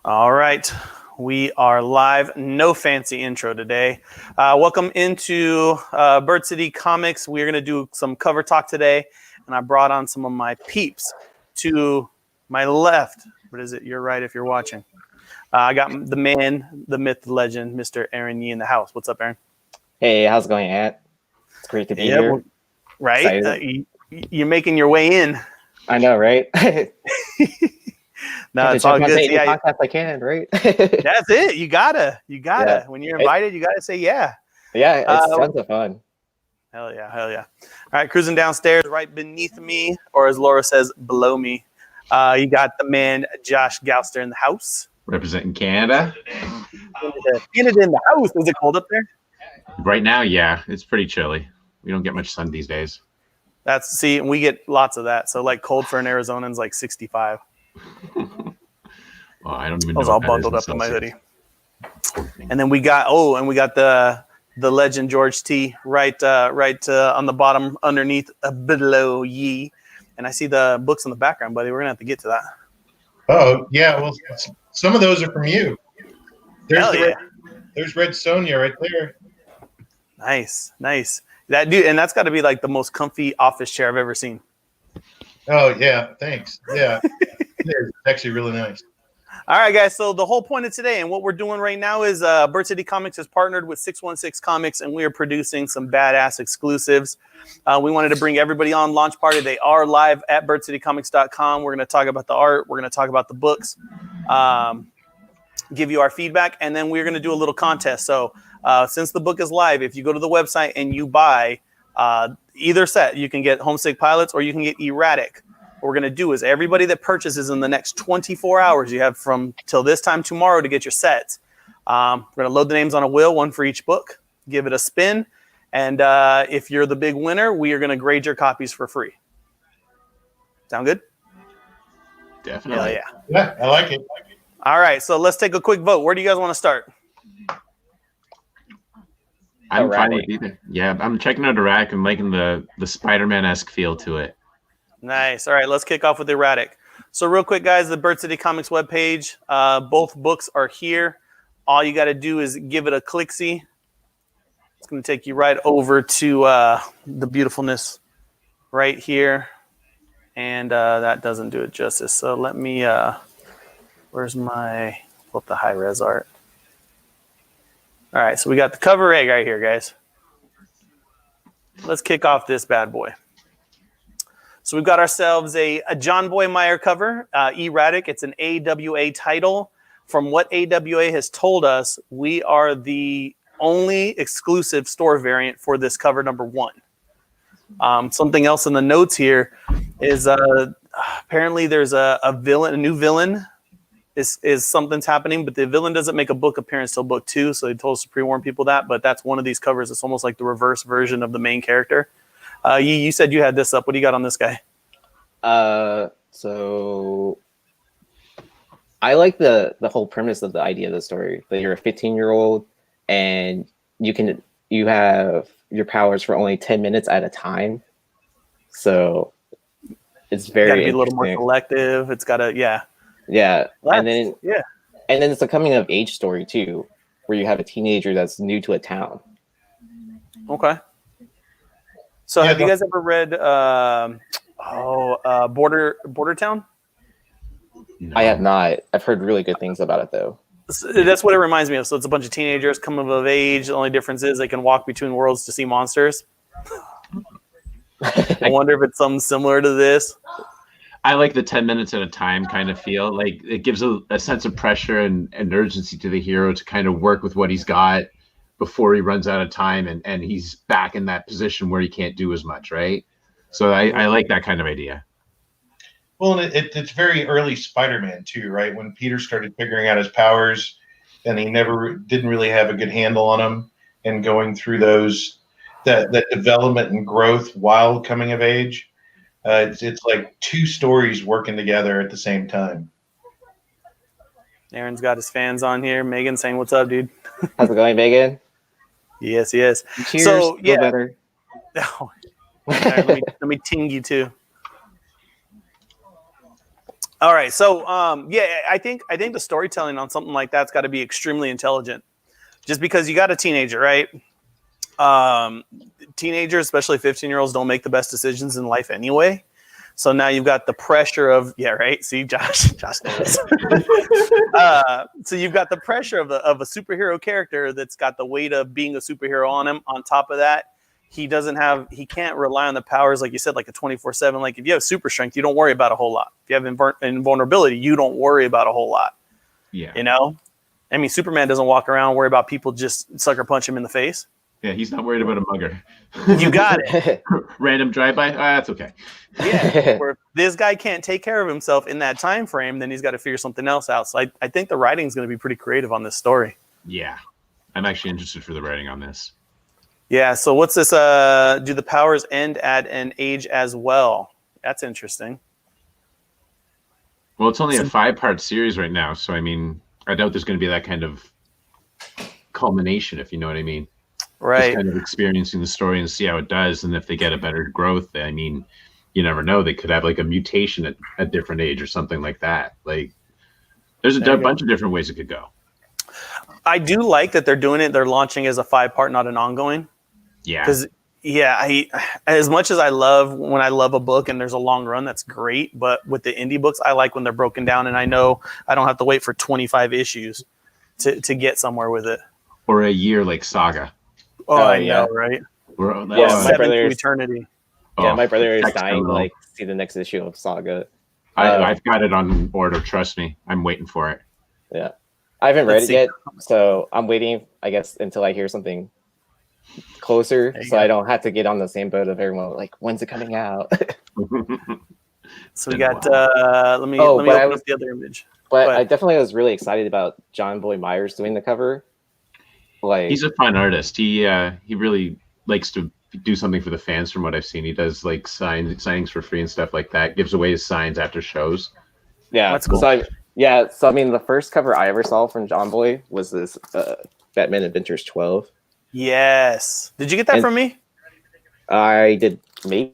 All right, we are live. No fancy intro today. Welcome into Bird City Comics. We're going to do some cover talk today, and I brought on some of my peeps. To my left, what is it? You're right if you're watching. I got the man, the myth, the legend, Mr. Aaron Yee in the house. What's up, Aaron? Hey, how's it going, Ant? It's great to be here. Well, right? You're making your way in. I know, right? No, it's all good. Yeah, podcast I can, right? That's it. You gotta. Yeah. When you're invited, you gotta say yeah. Yeah, it's tons of fun. Hell yeah. All right, cruising downstairs right beneath me, or as Laura says, below me. You got the man, Josh Gouster, in the house. Representing Canada. Canada in the house. Is it cold up there? Right now, yeah. It's pretty chilly. We don't get much sun these days. We get lots of that. So like cold for an Arizonan's is like 65. Well, I don't even know. I was all bundled up in my hoodie. And then we got the legend George T right on the bottom underneath below Yee. And I see the books in the background, buddy. We're gonna have to get to that. Oh yeah, well some of those are from you. There's Red Sonja right there. Nice. That dude, and that's got to be like the most comfy office chair I've ever seen. Oh yeah, thanks. Yeah, it's actually really nice. All right, guys. So the whole point of today and what we're doing right now is Bird City Comics has partnered with 616 Comics, and we are producing some badass exclusives. We wanted to bring everybody on launch party. They are live at birdcitycomics.com. We're going to talk about the art. We're going to talk about the books, give you our feedback, and then we're going to do a little contest. So since the book is live, if you go to the website and you buy either set, you can get Homesick Pilots or you can get Erratic. What we're going to do is everybody that purchases in the next 24 hours, you have from till this time tomorrow to get your sets. We're going to load the names on a wheel, one for each book, give it a spin. And if you're the big winner, we are going to grade your copies for free. Sound good? Definitely. Yeah. Yeah, I like it. All right, so let's take a quick vote. Where do you guys want to start? I'm fine with either. Yeah, I'm checking out Erratic and liking the Spider-Man-esque feel to it. Nice. All right, let's kick off with Erratic. So real quick, guys, the Bird City Comics webpage, both books are here. All you got to do is give it a click-see. It's going to take you right over to the beautifulness right here. And that doesn't do it justice. So let me, where's my, pull up the high-res art. All right, so we got the cover egg right here, guys. Let's kick off this bad boy. So we've got ourselves a John Boy Meyer cover, Erratic. It's an AWA title. From what AWA has told us, we are the only exclusive store variant for this cover number one. Something else in the notes here is apparently there's a villain, a new villain. Is something's happening, but the villain doesn't make a book appearance till book 2, so they told us to pre-warn people that, but that's one of these covers. It's almost like the reverse version of the main character. You said you had this up. What do you got on this guy? So I like the whole premise of the idea of the story, that you're a 15-year-old and you have your powers for only 10 minutes at a time. So it's very be a little more selective. It's got to, yeah. Yeah. And then it's a coming of age story too, where you have a teenager that's new to a town. Okay. So have you guys ever read Border Town? No. I have not. I've heard really good things about it though. That's what it reminds me of. So it's a bunch of teenagers coming of age. The only difference is they can walk between worlds to see monsters. I wonder if it's something similar to this. I like the 10 minutes at a time kind of feel. Like it gives a sense of pressure and urgency to the hero to kind of work with what he's got before he runs out of time and he's back in that position where he can't do as much, right? So I like that kind of idea. Well, and it's very early Spider-Man too, right? When Peter started figuring out his powers, and he didn't really have a good handle on them, and going through that development and growth while coming of age. It's like two stories working together at the same time. Aaron's got his fans on here. Megan saying, "What's up, dude?" How's it going, Megan? Yes. Cheers. So Feel better. Right, let me ting you too. All right, so yeah, I think the storytelling on something like that's got to be extremely intelligent, just because you got a teenager, right? Teenagers, especially 15-year-olds, don't make the best decisions in life anyway. So now you've got the pressure of See, Josh knows. So you've got the pressure of a superhero character that's got the weight of being a superhero on him. On top of that, he can't rely on the powers, like you said, like a 24/7. Like if you have super strength, you don't worry about a whole lot. If you have invulnerability, you don't worry about a whole lot. Yeah. You know, I mean, Superman doesn't walk around and worry about people just sucker punch him in the face. Yeah, he's not worried about a mugger. You got it. Random drive-by? That's okay. Yeah, where this guy can't take care of himself in that time frame, then he's got to figure something else out. So I think the writing is going to be pretty creative on this story. Yeah. I'm actually interested for the writing on this. Yeah, so what's this? Do the powers end at an age as well? That's interesting. Well, it's only a 5-part series right now, so I mean, I doubt there's going to be that kind of culmination, if you know what I mean. Right. Just kind of experiencing the story and see how it does, and if they get a better growth, I mean, you never know. They could have like a mutation at a different age or something like that. Like, there's a bunch of different ways it could go. I do like that they're doing it. They're launching as a 5-part, not an ongoing. Yeah. Because as much as I love when I love a book and there's a long run, that's great. But with the indie books, I like when they're broken down, and I know I don't have to wait for 25 issues to get somewhere with it. Or a year like Saga. Oh, I know, right? My brother eternity. Yeah, my brother is dying to like see the next issue of Saga. I've got it on order. Trust me, I'm waiting for it. Yeah, I haven't read it yet, so I'm waiting. I guess until I hear something closer, so I don't have to get on the same boat of everyone. Like, when's it coming out? So we got. Let me open up the other image. But I definitely was really excited about John Boy Myers doing the cover. Like, he's a fun artist. He really likes to do something for the fans. From what I've seen, he does like signings for free and stuff like that. Gives away his signs after shows. Yeah, that's cool. So I mean, the first cover I ever saw from John Boy was this Batman Adventures 12. Yes. Did you get that from me? I did, maybe.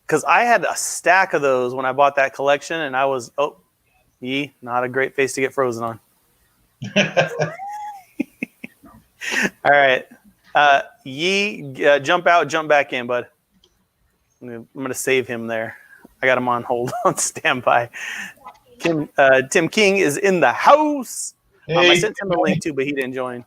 Because I had a stack of those when I bought that collection, and I was not a great face to get frozen on. All right. Jump out, jump back in, bud. I'm going to save him there. I got him on hold on standby. Tim King is in the house. I sent him a link too, but he didn't join.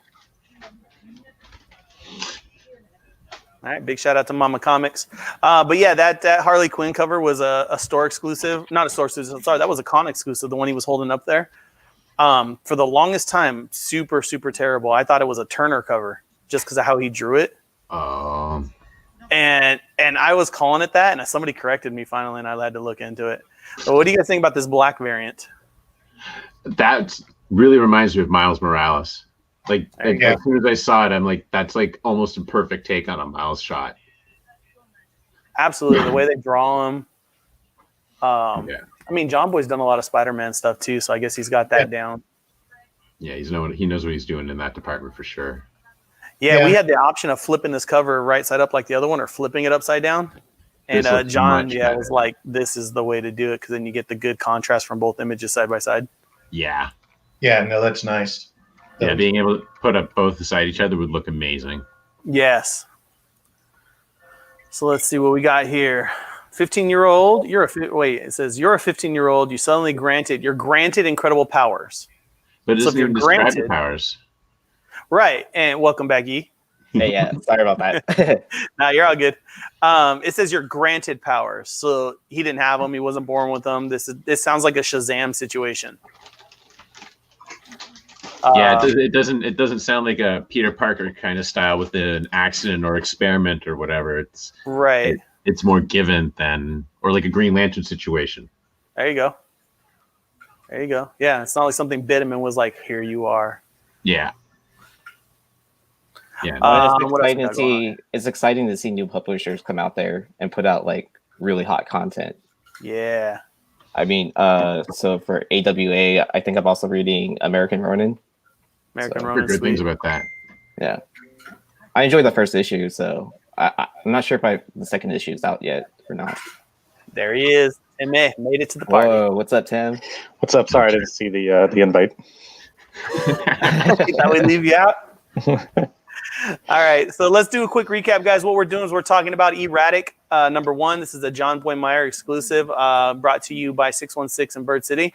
All right, big shout out to Mama Comics. But yeah, that Harley Quinn cover was a store exclusive. Not a store exclusive, sorry, that was a con exclusive, the one he was holding up there. For the longest time, super, super terrible. I thought it was a Turner cover just because of how he drew it. And I was calling it that, and somebody corrected me finally, and I had to look into it. So what do you guys think about this black variant? That really reminds me of Miles Morales. Like as soon as I saw it, I'm like, that's like almost a perfect take on a Miles shot. Absolutely, the way they draw him. I mean, John Boy's done a lot of Spider-Man stuff too, so I guess he's got that down. Yeah, he knows what he's doing in that department for sure. Yeah, we had the option of flipping this cover right side up like the other one, or flipping it upside down. And John, was like, "This is the way to do it because then you get the good contrast from both images side by side." Yeah. Yeah, no, that's nice. Yeah, being able to put up both beside each other would look amazing. Yes. So let's see what we got here. 15-year-old, it says you're a 15-year-old. You're granted incredible powers. But it doesn't even describe the powers. Right, and welcome back, E. Hey, yeah, sorry about that. No, you're all good. It says you're granted powers, so he didn't have them. He wasn't born with them. This sounds like a Shazam situation. Yeah, it doesn't sound like a Peter Parker kind of style with an accident or experiment or whatever. It's right. It's more given than, or like a Green Lantern situation. There you go. Yeah, it's not like something bit him and was like, "Here you are." Yeah. Yeah. It's exciting to see new publishers come out there and put out like really hot content. Yeah. I mean, so for AWA, I think I'm also reading American Ronin. Ronin, good things about that. Yeah, I enjoyed the first issue, so I'm not sure if the second issue is out yet or not. There he is. Tim made it to the party. Whoa, what's up, Tim? What's up? Sorry, I didn't see the invite. That would leave you out. All right, so let's do a quick recap, guys. What we're doing is we're talking about Erratic, number 1. This is a John Boy Meyer exclusive, brought to you by 616 in Bird City.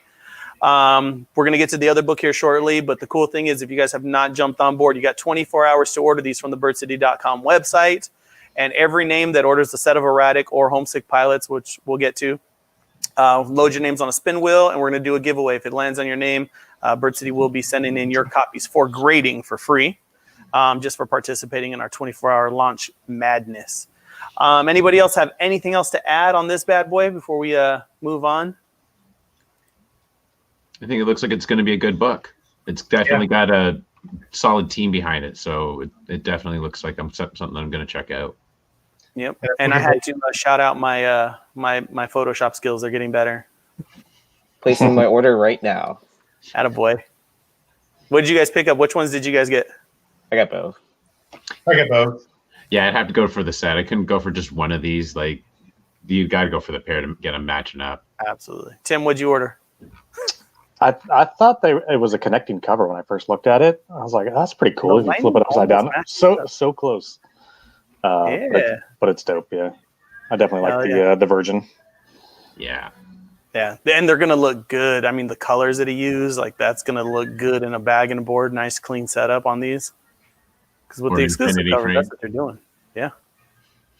We're going to get to the other book here shortly, but the cool thing is if you guys have not jumped on board, you got 24 hours to order these from the birdcity.com website. And every name that orders a set of Erratic or Homesick Pilots, which we'll get to, load your names on a spin wheel, and we're going to do a giveaway. If it lands on your name, Bird City will be sending in your copies for grading for free, just for participating in our 24-hour launch madness. Anybody else have anything else to add on this bad boy before we move on? I think it looks like it's going to be a good book. It's definitely got a solid team behind it, so it definitely looks like something I'm going to check out. Yep. And I had to shout out my my Photoshop skills. They're getting better. Placing my order right now. Attaboy. What did you guys pick up? Which ones did you guys get? I got both. I get both. Yeah, I'd have to go for the set. I couldn't go for just one of these. Like, you got to go for the pair to get them matching up. Absolutely. Tim, what'd you order? I thought it was a connecting cover when I first looked at it. I was like, that's pretty cool. If you flip it upside down, so close. But it's dope. Yeah, I definitely like the Virgin. Yeah. Yeah, and they're gonna look good. I mean, the colors that he used, like that's gonna look good in a bag and a board. Nice, clean setup on these. Because with the exclusive cover, that's what they're doing. Yeah,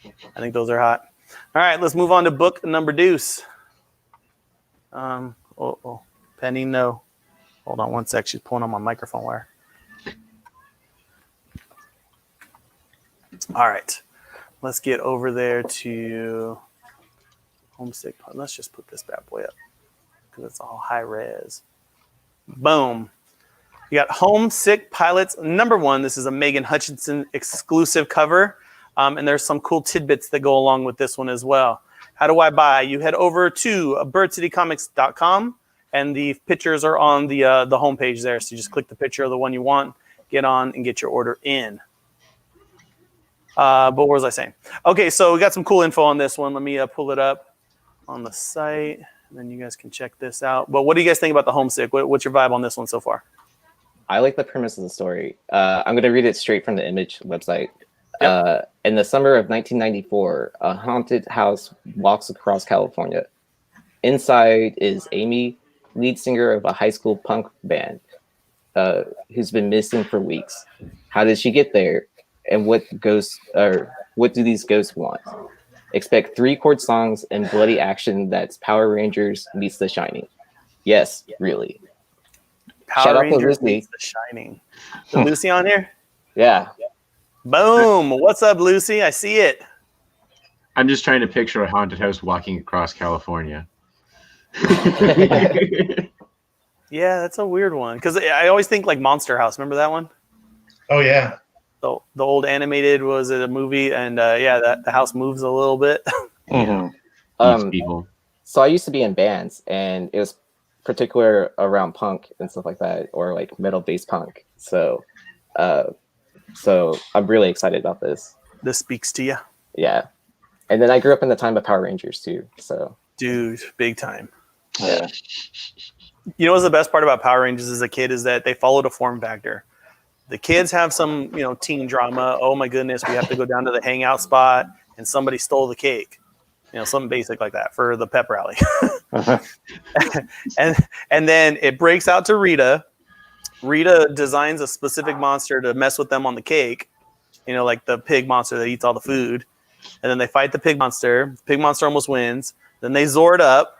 I think those are hot. All right, let's move on to book number deuce. Penny, no. Hold on one sec. She's pulling on my microphone wire. All right, let's get over there to Homesick. Let's just put this bad boy up because it's all high res. Boom. You got Homesick Pilots number 1. This is a Megan Hutchinson exclusive cover. And there's some cool tidbits that go along with this one as well. How do I buy? You head over to birdcitycomics.com and the pictures are on the homepage there. So you just click the picture of the one you want, get on and get your order in. But what was I saying? Okay, so we got some cool info on this one. Let me pull it up on the site, and then you guys can check this out. But what do you guys think about the Homesick? What's your vibe on this one so far? I like the premise of the story. I'm going to read it straight from the Image website. Yep. In the summer of 1994, a haunted house walks across California. Inside is Amy, lead singer of a high school punk band, who's been missing for weeks. How did she get there? And what do these ghosts want? Expect 3-chord songs and bloody action that's Power Rangers meets The Shining. Yes, really. Power Rangers meets The Shining. Is Lucy on here? Yeah. Boom. What's up, Lucy? I see it. I'm just trying to picture a haunted house walking across California. Yeah, that's a weird one. Because I always think like Monster House. Remember that one? Oh, yeah. The old animated, was it a movie? And the house moves a little bit. People. So I used to be in bands, and it was particular around punk and stuff like that, or like metal based punk. So I'm really excited about this. This speaks to you. Yeah. And then I grew up in the time of Power Rangers too. So dude, big time. Yeah. You know what's the best part about Power Rangers as a kid is that they followed a form factor. The kids have some, teen drama. Oh my goodness, we have to go down to the hangout spot and somebody stole the cake. Something basic like that for the pep rally. and then it breaks out to Rita. Rita designs a specific monster to mess with them on the cake. Like the pig monster that eats all the food. And then they fight the pig monster. Pig monster almost wins. Then they Zord up.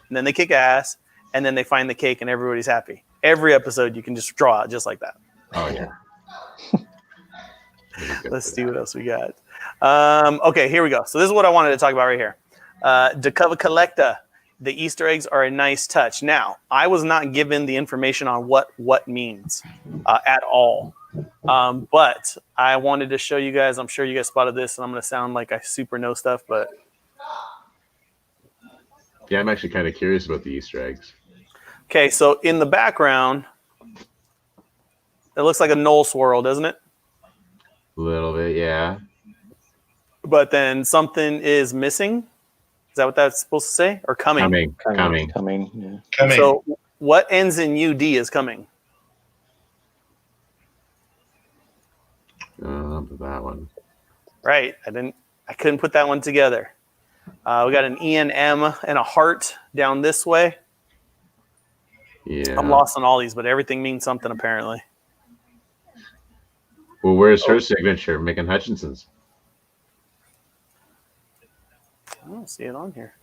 And then they kick ass. And then they find the cake and everybody's happy. Every episode you can just draw it just like that. Oh, yeah. Let's see what else we got. Okay, here we go. So this is what I wanted to talk about right here. Decova Collecta. The Easter eggs are a nice touch. Now, I was not given the information on what means at all. But I wanted to show you guys. I'm sure you guys spotted this, and I'm going to sound like I super know stuff, but... Yeah, I'm actually kind of curious about the Easter eggs. Okay, so in the background... It looks like a knoll swirl, doesn't it? A little bit, yeah. But then something is missing. Is that what that's supposed to say? Or coming? Coming. Yeah. Coming. So what ends in UD is coming. That one. Right. I couldn't put that one together. We got an E and M and a heart down this way. Yeah. I'm lost on all these, but everything means something apparently. Well, where's her signature? Megan Hutchinson's. I don't see it on here.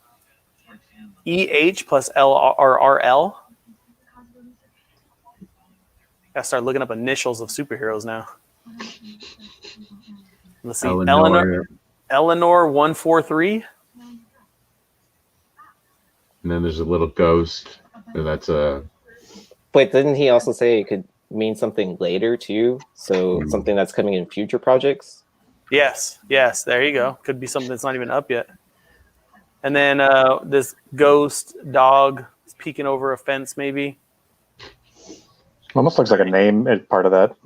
EH plus LRRL. Gotta start looking up initials of superheroes now. Let's see. Eleanor 143. And then there's a little ghost. And that's a. Wait, didn't he also say it could mean something later too? So something that's coming in future projects? Yes. There you go. Could be something that's not even up yet. And then this ghost dog is peeking over a fence, maybe. Almost looks like a name as part of that.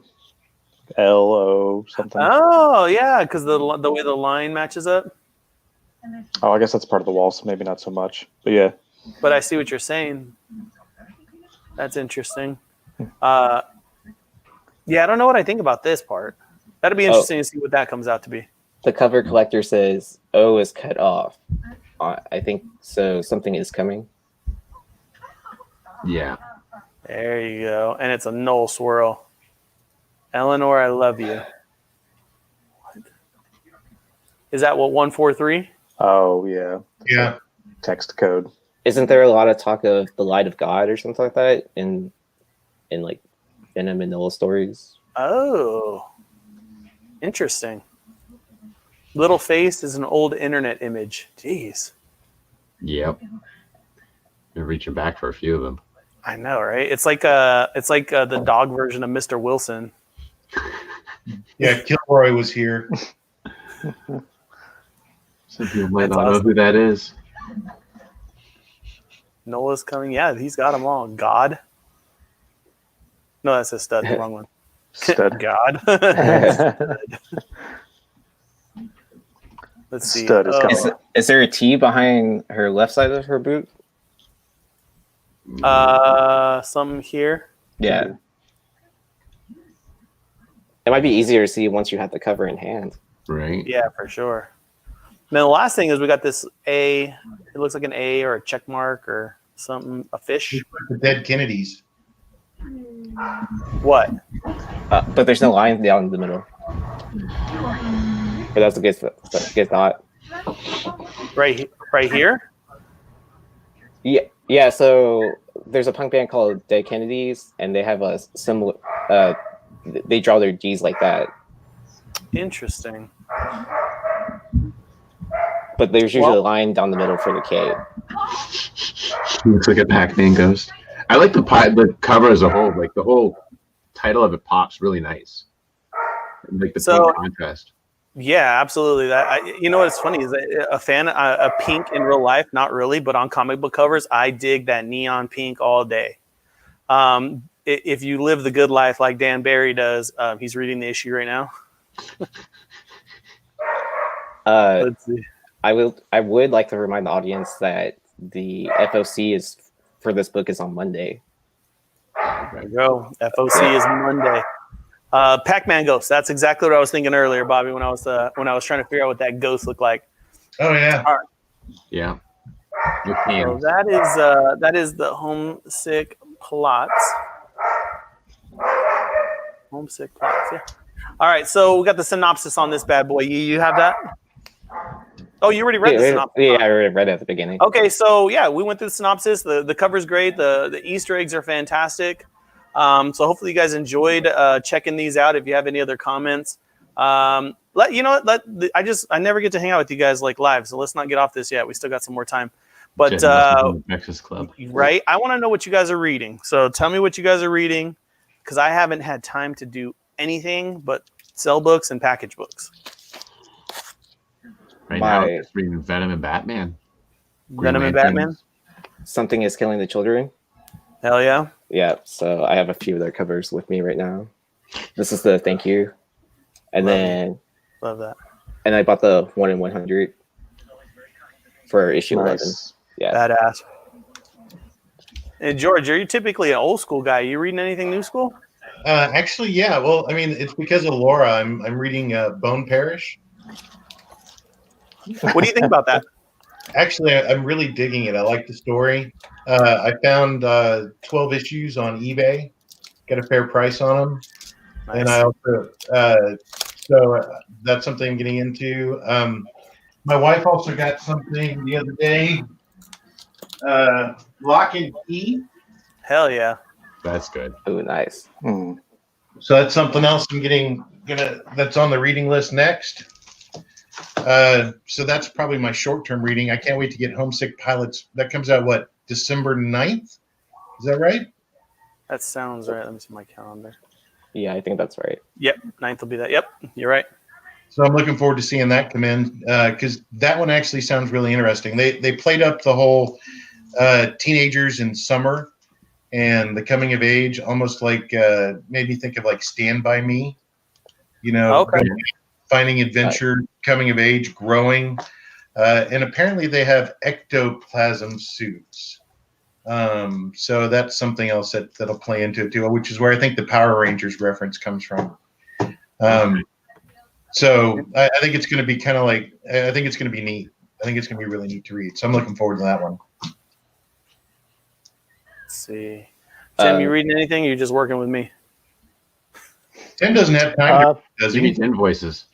LO something. Oh yeah, because the way the line matches up. Oh, I guess that's part of the wall, so maybe not so much. But yeah. But I see what you're saying. That's interesting. Yeah, I don't know what I think about this part. That'd be interesting to see what that comes out to be. The cover collector says O is cut off. I think so. Something is coming. Yeah. There you go. And it's a null swirl. Eleanor, I love you. What? Is that what 143? Oh yeah. Yeah. Text code. Isn't there a lot of talk of the light of God or something like that in like Venom and Noah stories? Oh, interesting. Little face is an old internet image. Jeez. Yep. You're reaching back for a few of them. I know, right? It's like the dog version of Mr. Wilson. Yeah, Kilroy was here. Some people might not know who that is. Noah's coming. Yeah, he's got them all. God. No, that's a stud. The wrong one. Stud. God. Stud. Let's see. Stud is coming. Is there a T behind her left side of her boot? Some here. Yeah. It might be easier to see once you have the cover in hand. Right. Yeah, for sure. Then the last thing is we got this A. It looks like an A or a check mark or something. A fish. The dead Kennedys. What? But there's no line down the middle. But that's a good thought. Right here. Yeah. So there's a punk band called Dead Kennedys, and they have a similar. They draw their G's like that. Interesting. But there's usually a line down the middle for the K. Looks like a Pac-Man ghost. I like the cover as a whole. Like the whole title of it pops really nice. Like the pink contrast. Yeah, absolutely. You know what's funny is a fan of pink in real life, not really, but on comic book covers, I dig that neon pink all day. If you live the good life like Dan Barry does, he's reading the issue right now. Let's see. I would like to remind the audience that the FOC is for this book is on Monday. There you go. FOC is Monday. Pac-Man ghost. That's exactly what I was thinking earlier, Bobby, when I was trying to figure out what that ghost looked like. Oh yeah. All right. Yeah. So that is the homesick plots. Homesick plots. Yeah. All right. So we got the synopsis on this bad boy. You have that? Oh, you already read the synopsis. Yeah, I already read it at the beginning. Okay, so yeah, we went through the synopsis. The cover's great. The Easter eggs are fantastic. So hopefully you guys enjoyed checking these out. If you have any other comments, I never get to hang out with you guys like live, so let's not get off this yet. We still got some more time. But Breakfast Club. Right, I want to know what you guys are reading. So tell me what you guys are reading, because I haven't had time to do anything but sell books and package books. Right now, I'm just reading Venom and Batman. Venom and Batman? Something is Killing the Children. Hell yeah. Yeah, so I have a few of their covers with me right now. This is the thank you. And Love that. And I bought the 1 in 100. for issue 11. Yeah. Badass. And George, are you typically an old school guy? You reading anything new school? Actually, yeah. Well, I mean, it's because of Laura. I'm reading Bone Parish. What do you think about that? Actually, I'm really digging it. I like the story. I found 12 issues on eBay. Got a fair price on them. Nice. And I also, so that's something I'm getting into. My wife also got something the other day. Lock and Key. Hell yeah. That's good. Oh, nice. Mm. So that's something else I'm that's on the reading list next. So that's probably my short-term reading. I can't wait to get Homesick Pilots. That comes out, what, December 9th? Is that right? That sounds right. Let me see my calendar. Yeah, I think that's right. Yep, 9th will be that. Yep, you're right. So I'm looking forward to seeing that come in because that one actually sounds really interesting. They played up the whole teenagers in summer and the coming of age, almost like made me think of like Stand By Me. You know, okay. Finding adventure, coming of age, growing. And apparently they have ectoplasm suits. So that's something else that'll play into it too, which is where I think the Power Rangers reference comes from. So I think it's going to be kind of like, I think it's going to be neat. I think it's going to be really neat to read. So I'm looking forward to that one. Let's see. Tim, you reading anything? Or you just working with me? Tim doesn't have time, does he? He needs invoices.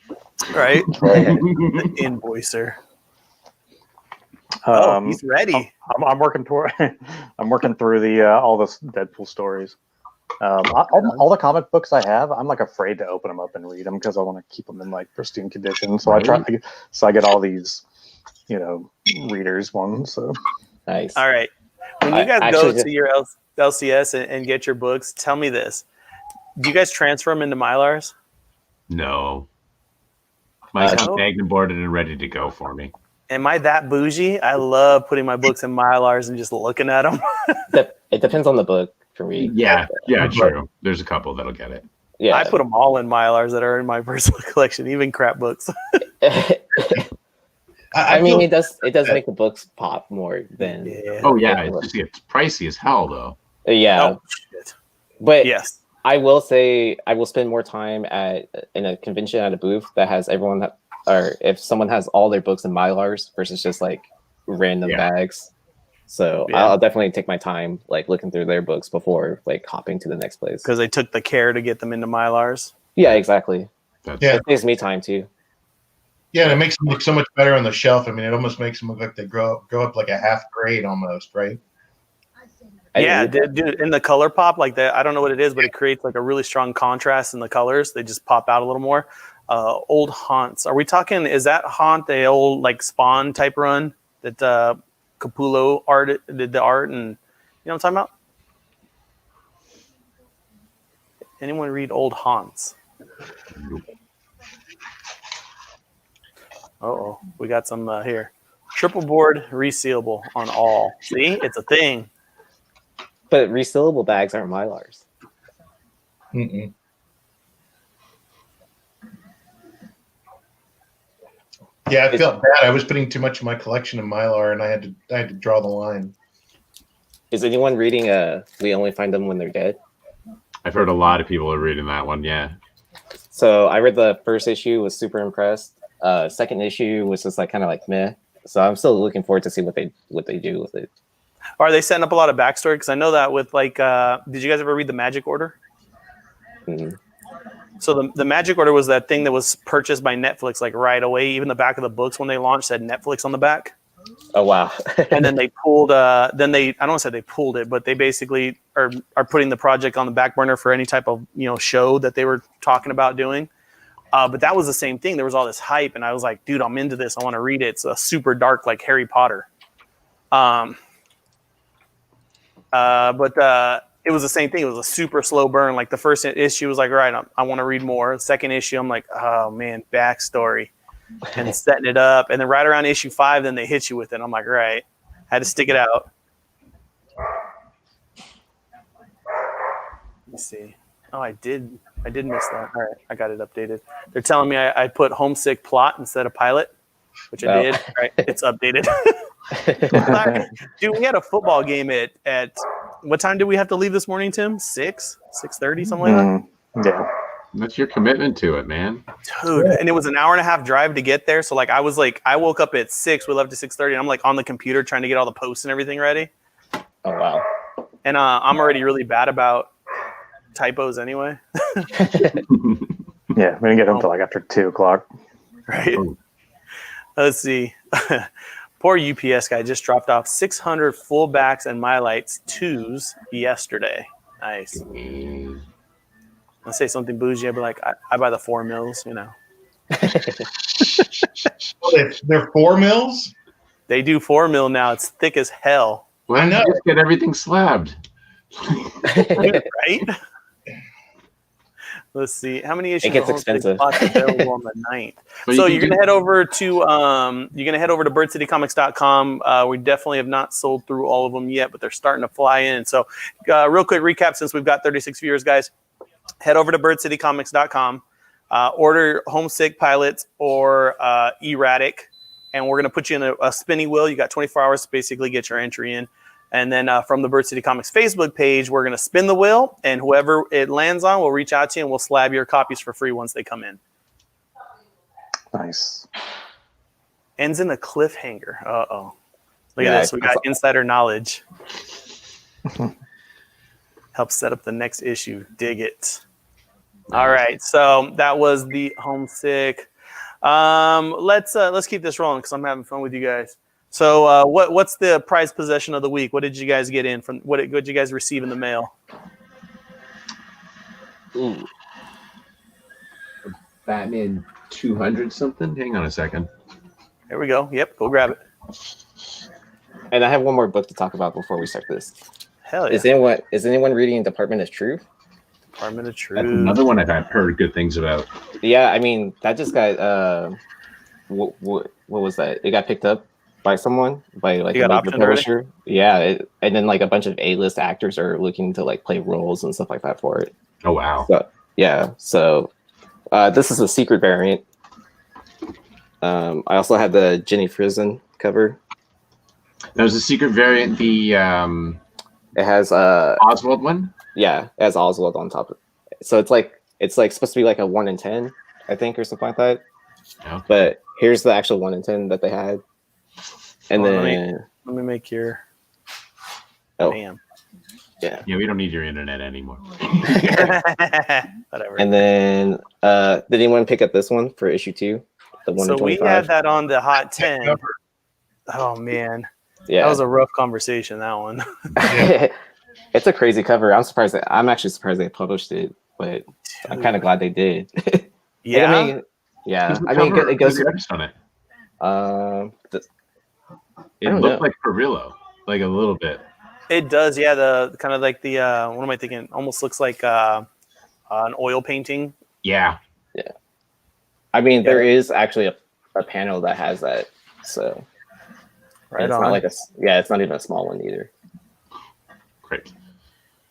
Right? The invoicer. He's ready. I'm working toward. I'm working through the all the Deadpool stories. All the comic books I have, I'm like afraid to open them up and read them because I want to keep them in like pristine condition. So Right. I get all these, readers ones. So Nice. All right. When you guys go to your LCS and get your books, tell me this. Do you guys transfer them into Mylars? No. Mine's bagged and boarded and ready to go for me. Am I that bougie? I love putting my books in Mylars and just looking at them. It depends on the book for me. Yeah, true. There's a couple that'll get it. Yeah, I put them all in Mylars that are in my personal collection, even crap books. I mean, it does make the books pop more than. Yeah. Oh yeah, it just gets pricey as hell though. Yeah, oh, shit. But yes, I will say I will spend more time in a convention at a booth that has everyone or if someone has all their books in Mylars versus just like random bags. So I'll definitely take my time like looking through their books before like hopping to the next place. because they took the care to get them into Mylars. Yeah, exactly. Yeah. It saves me time too. Yeah, and it makes them look so much better on the shelf. I mean, it almost makes them look like they go up like a half grade almost, right? Yeah, dude, in the color pop, like that, I don't know what it is, but it creates like a really strong contrast in the colors. They just pop out a little more. Old Haunts. Are we talking, is that Haunt the old like Spawn type run that Capullo did the art and, you know what I'm talking about? Anyone read Old Haunts? Uh-oh, we got some here. Triple board resealable on all. See, it's a thing. But resealable bags aren't Mylars. Mm-mm. Yeah, I felt bad. I was putting too much of my collection in Mylar, and I had to draw the line. Is anyone reading We Only Find Them When They're Dead? I've heard a lot of people are reading that one. Yeah. So I read the first issue, was super impressed. Second issue was just like kind of like meh. So I'm still looking forward to see what they do with it. Are they setting up a lot of backstory? Because I know that with like, did you guys ever read the Magic Order? Mm-hmm. So the Magic Order was that thing that was purchased by Netflix like right away. Even the back of the books when they launched said Netflix on the back. Oh wow! And then they pulled. I don't want to say they pulled it, but they basically are putting the project on the back burner for any type of show that they were talking about doing. But that was the same thing. There was all this hype, and I was like, dude, I'm into this. I want to read it. It's a super dark like Harry Potter. But it was the same thing. It was a super slow burn. Like the first issue was like, all right, I want to read more. The second issue, I'm like, oh man, backstory and setting it up. And then right around issue 5, then they hit you with it. I'm like, all right, had to stick it out. Let me see. Oh, I did miss that. All right, I got it updated. They're telling me I put homesick plot instead of pilot, which I did. All right, it's updated. Dude, we had a football game at what time did we have to leave this morning, Tim? 6:30, something like that? Yeah. That's your commitment to it, man. Dude, and it was an hour and a half drive to get there. So I woke up at 6, we left at 6:30, and I'm like on the computer trying to get all the posts and everything ready. Oh, wow. And I'm already really bad about typos anyway. Yeah, we didn't get home till after 2:00. Right. Let's see. Poor UPS guy just dropped off 600 fullbacks and mylights 2s yesterday. Nice. Let's say something bougie. I'd be like, I buy the 4 mils, They're 4 mils? They do 4 mil now. It's thick as hell. Well, I know. Just get everything slabbed. Right? Let's see. How many issues It gets expensive. available on the 9th? But So you you're can gonna head over to birdcitycomics.com. We definitely have not sold through all of them yet, but they're starting to fly in. So real quick recap, since we've got 36 viewers, guys, head over to birdcitycomics.com, order Homesick Pilots or Erratic, and we're gonna put you in a spinning wheel. You got 24 hours to basically get your entry in. And then from the Bird City Comics Facebook page, we're going to spin the wheel, and whoever it lands on, we'll reach out to you, and we'll slab your copies for free once they come in. Nice. Ends in a cliffhanger. Uh-oh. Look at this. We got insider knowledge. Help set up the next issue. Dig it. All right. So that was the Homesick. Let's keep this rolling because I'm having fun with you guys. So what's the prize possession of the week? What did you guys get in from? What did you guys receive in the mail? Ooh. Batman 200 something? Hang on a second. There we go. Yep, go grab it. And I have one more book to talk about before we start this. Hell yeah. Is anyone reading Department of Truth? Department of Truth. That's another one I've heard good things about. Yeah, I mean that just got what was that? It got picked up by someone, by like a publisher. Yeah, and then like a bunch of A-list actors are looking to like play roles and stuff like that for it. Oh wow! So, yeah, so this is a secret variant. I also have the Jenny Frison cover. There's a secret variant. The it has Oswald one. Yeah, it has Oswald on top of it. So it's like supposed to be like a 1 in 10, I think, or something like that. Okay. But here's the actual 1 in 10 that they had. And then let me make your bam. Yeah, we don't need your internet anymore. Whatever. And then did anyone pick up this one for issue 2? The 1 so in 25? We had that on the hot 10. Oh man. Yeah. That was a rough conversation, that one. It's a crazy cover. I'm actually surprised they published it, but I'm kind of glad they did. Yeah. It goes on it. It looked like Perillo, like a little bit. It does, yeah. The kind of like the what am I thinking? Almost looks like an oil painting. Yeah. Yeah. I mean, there is actually a panel that has that. So right it's on. not like it's not even a small one either. Great.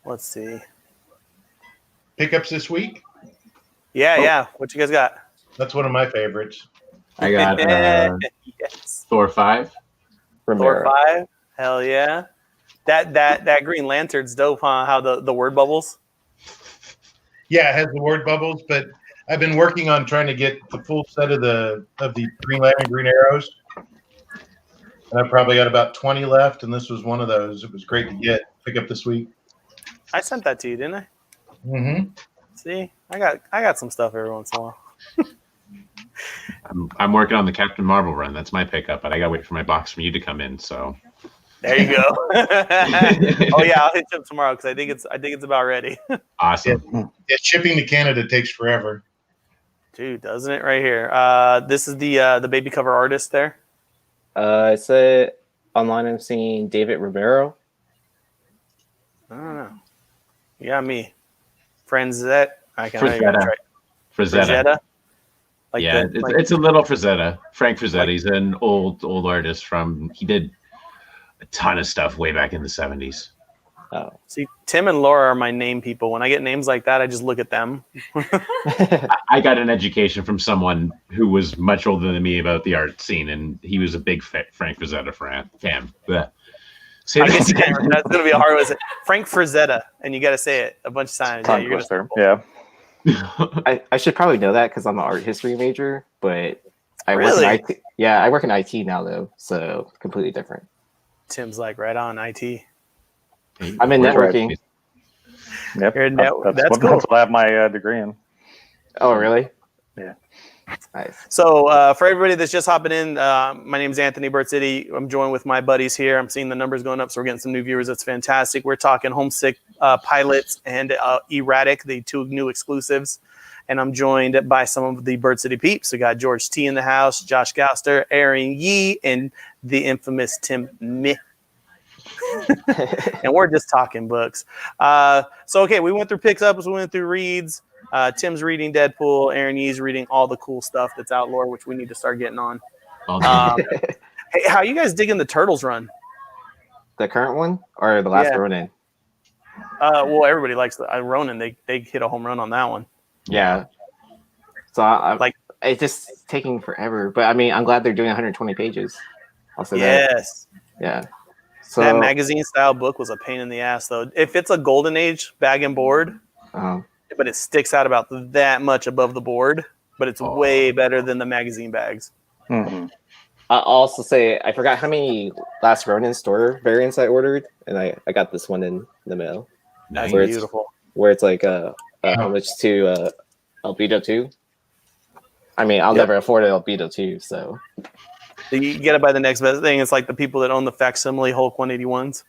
Let's see. Pickups this week? Yeah. What you guys got? That's one of my favorites. I got yes. Thor 5. Thor 5. Hell yeah. That Green Lantern's dope, huh? How the word bubbles. Yeah, it has the word bubbles, but I've been working on trying to get the full set of the Green Lantern Green Arrows. And I've probably got about 20 left, and this was one of those. It was great to pick up this week. I sent that to you, didn't I? Mm-hmm. See, I got some stuff every once in a while. I'm working on the Captain Marvel run. That's my pickup, but I gotta wait for my box from you to come in. So there you go. Oh yeah, I'll hit you up tomorrow because I think it's about ready. Awesome. Yeah, shipping to Canada takes forever. Dude, doesn't it right here? This is the baby cover artist there. I said online I'm seeing David Romero. I don't know. You got me. Franzette. I can Frazetta. Like yeah, it's a little Frazetta. Frank Frazetta. He's an old artist he did a ton of stuff way back in the 70s. Oh. See, Tim and Laura are my name people. When I get names like that, I just look at them. I got an education from someone who was much older than me about the art scene, and he was a big Frank Frazetta fan. I guess you can't. That's going to be a hard one. Frank Frazetta, and you got to say it a bunch of times. Tongue twister. Yeah. I should probably know that because I'm an art history major, but I Really? work in IT. Yeah, I work in IT now though, so completely different. Tim's like right on IT. I'm in networking. Yep. That's cool. That's what I have my degree in. Oh, really? Yeah. Nice. So for everybody that's just hopping in, my name is Anthony Bird City. I'm joined with my buddies here. I'm seeing the numbers going up, so we're getting some new viewers. That's fantastic. We're talking Homesick Pilots and Erratic, the two new exclusives. And I'm joined by some of the Bird City peeps. We got George T in the house, Josh Gouster, Aaron Yee, and the infamous Tim Meh. And we're just talking books. Okay, we went through picks up, we went through reads. Tim's reading Deadpool. Aaron Yee's reading all the cool stuff that's out lore, which we need to start getting on. Hey, how you guys digging the Turtles run? The current one or the last Ronin? Well, everybody likes the Ronin. They hit a home run on that one. Yeah. So I'm like, it's just taking forever. But I mean, I'm glad they're doing 120 pages. I'll say that. Yes. Yeah. So that magazine style book was a pain in the ass, though. If it's a Golden Age bag and board, but it sticks out about that much above the board, but it's way better than the magazine bags. Mm-hmm. I'll also say I forgot how many Last Ronin store variants I ordered, and I got this one in the mail. That's beautiful. Where it's like homage to Albedo 2. I mean, I'll never afford an Albedo 2, so. You get it by the next best thing. It's like the people that own the facsimile Hulk 181s.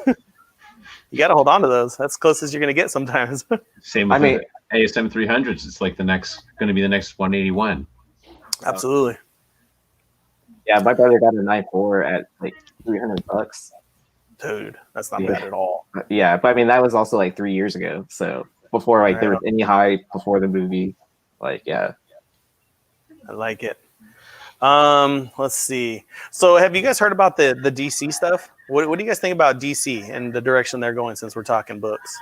You got to hold on to those. That's as close as you're going to get sometimes. Same with the ASM 300s. It's like going to be the next 181. Absolutely. Yeah, my brother got a 9.4 at like $300. Dude, that's not bad at all. Yeah, but I mean that was also like 3 years ago. So before there was any hype before the movie, I like it. Let's see. So have you guys heard about the DC stuff? What do you guys think about DC and the direction they're going since we're talking books?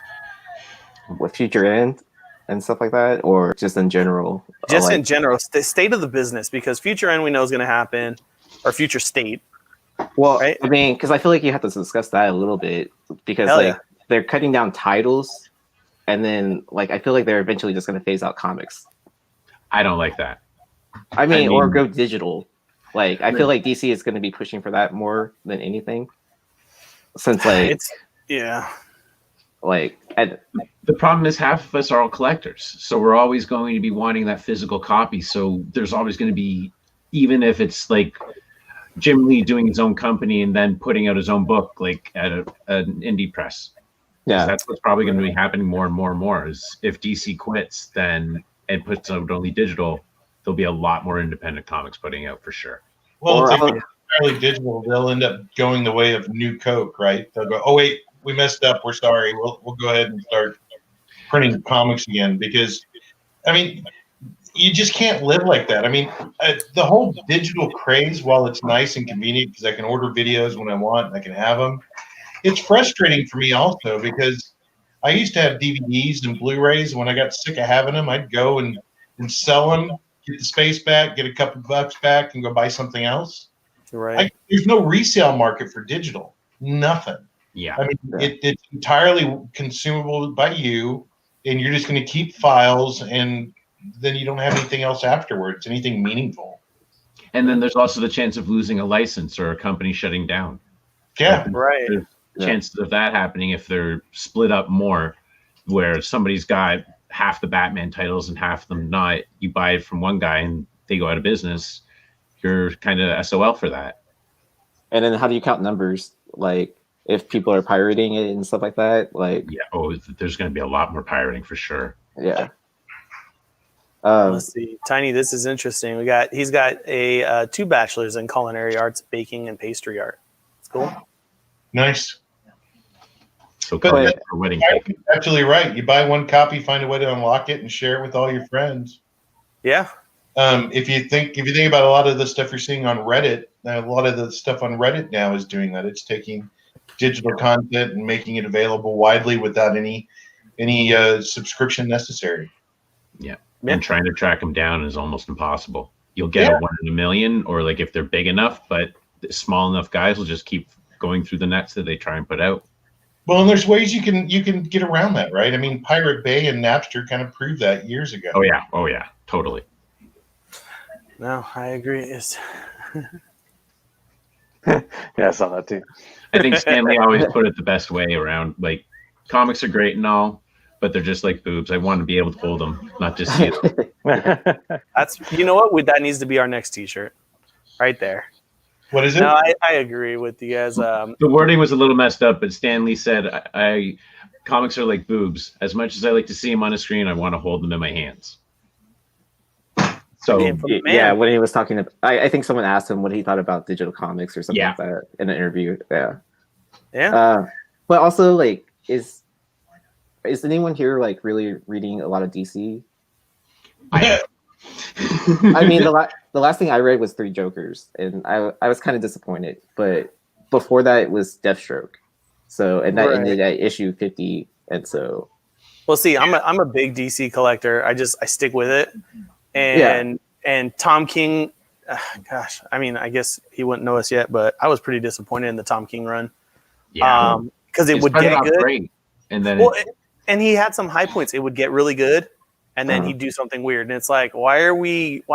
With Future End and stuff like that, or just in general? Just in general, state of the business, because Future End we know is going to happen, or Future State. Well, right? I mean, because I feel like you have to discuss that a little bit, because they're cutting down titles, and then I feel like they're eventually just going to phase out comics. I don't like that. I mean, or go digital. I feel like DC is going to be pushing for that more than anything. Since the problem is half of us are all collectors, so we're always going to be wanting that physical copy. So there's always going to be, even if it's like Jim Lee doing his own company and then putting out his own book at an indie press. Yeah, that's what's probably going to be happening more and more and more. Is if DC quits then and puts out only digital, there'll be a lot more independent comics putting out for sure. Well, if they go entirely digital, they'll end up going the way of New Coke, right? They'll go, oh wait, we messed up. We're sorry. We'll go ahead and start printing comics again, because, I mean, you just can't live like that. I mean, the whole digital craze, while it's nice and convenient because I can order videos when I want and I can have them, it's frustrating for me also, because I used to have DVDs and Blu-rays. When I got sick of having them, I'd go and sell them, get the space back, get a couple bucks back, and go buy something else. Right. There's no resale market for digital. Nothing. Yeah. I mean, it's entirely consumable by you, and you're just going to keep files, and then you don't have anything else afterwards, anything meaningful. And then there's also the chance of losing a license or a company shutting down. Yeah. Right. There's chances of that happening if they're split up more, where somebody's got half the Batman titles and half of them not. You buy it from one guy and they go out of business. You're kind of SOL for that. And then how do you count numbers? If people are pirating it and stuff like that, there's going to be a lot more pirating for sure. Yeah. Let's see, Tiny. This is interesting. He's got a 2 bachelors in culinary arts, baking and pastry art. It's cool. Nice. So for wedding cake. Actually, right. You buy one copy, find a way to unlock it, and share it with all your friends. Yeah. If you think about a lot of the stuff you're seeing on Reddit, a lot of the stuff on Reddit now is doing that. It's taking digital content and making it available widely without any subscription necessary. Yeah. And trying to track them down is almost impossible. You'll get a 1 in a million, or like if they're big enough, but small enough guys will just keep going through the nets that they try and put out. Well, and there's ways you can get around that, right? I mean, Pirate Bay and Napster kind of proved that years ago. Oh yeah, totally. No, I agree. Yeah, I saw that too. I think Stanley always put it the best way around. Like, comics are great and all, but they're just like boobs. I want to be able to hold them, not just see them. That's, you know what? That needs to be our next T-shirt, right there. What is it? No, I agree with you guys. The wording was a little messed up, but Stanley said, "I comics are like boobs. As much as I like to see them on a screen, I want to hold them in my hands." So yeah, when he was talking about, I think someone asked him what he thought about digital comics or something like that in an interview. Yeah. But also, like, is anyone here like really reading a lot of DC? I mean, the last thing I read was Three Jokers, and I was kind of disappointed. But before that, it was Deathstroke. So, and that ended at issue 50, and so. Well, see, I'm a big DC collector. I stick with it, and Tom King, gosh, I mean, I guess he wouldn't know us yet, but I was pretty disappointed in the Tom King run. Yeah, because it would get good, great. And then and he had some high points. It would get really good, and then he'd do something weird, and it's like, why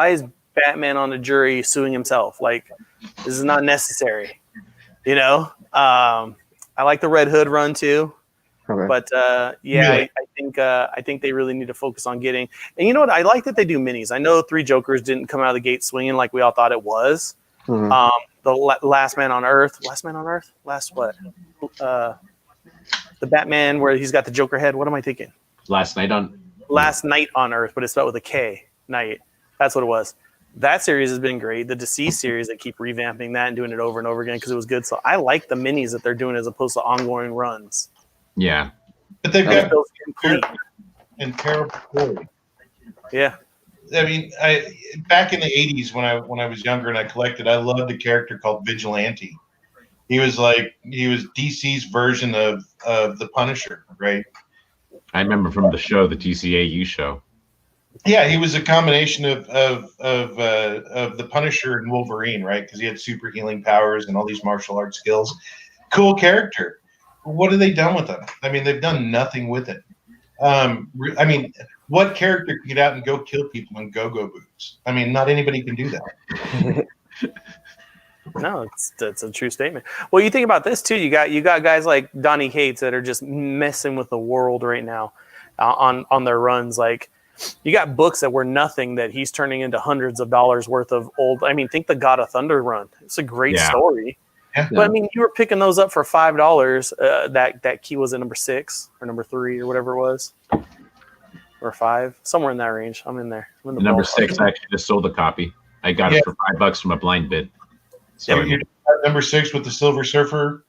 is Batman on the jury suing himself? Like, this is not necessary, you know. I like the Red Hood run too, but I think they really need to focus on getting. And you know what? I like that they do minis. I know Three Jokers didn't come out of the gate swinging like we all thought it was. The Last Man on Earth, the Batman where he's got the Joker head. What am I thinking? Last Night on Earth, but it's spelled with a K. Night. That's what it was. That series has been great. The Deceased series, they keep revamping that and doing it over and over again because it was good. So I like the minis that they're doing as opposed to ongoing runs. Yeah. But they've got complete and terrible story. Yeah. I mean, back in the 80s when I was younger and I collected, I loved a character called Vigilante. He was DC's version of the Punisher, right? I remember from the show, the TCAU show. Yeah, he was a combination of the Punisher and Wolverine, right? Because he had super healing powers and all these martial arts skills. Cool character. What have they done with him? I mean, they've done nothing with it. I mean, what character can get out and go kill people in go-go boots? I mean, not anybody can do that. No, that's a true statement. Well, you think about this too. You got guys like Donny Cates that are just messing with the world right now on their runs. Like, you got books that were nothing that he's turning into hundreds of dollars worth of old. I mean, think the God of Thunder run. It's a great story. Yeah. But I mean, you were picking those up for $5. That key was at number 6 or number 3 or whatever it was, or 5, somewhere in that range. I'm in there. I'm in the number 6. I actually just sold a copy. I got it for $5 from a blind bid. So you number 6 with the Silver Surfer.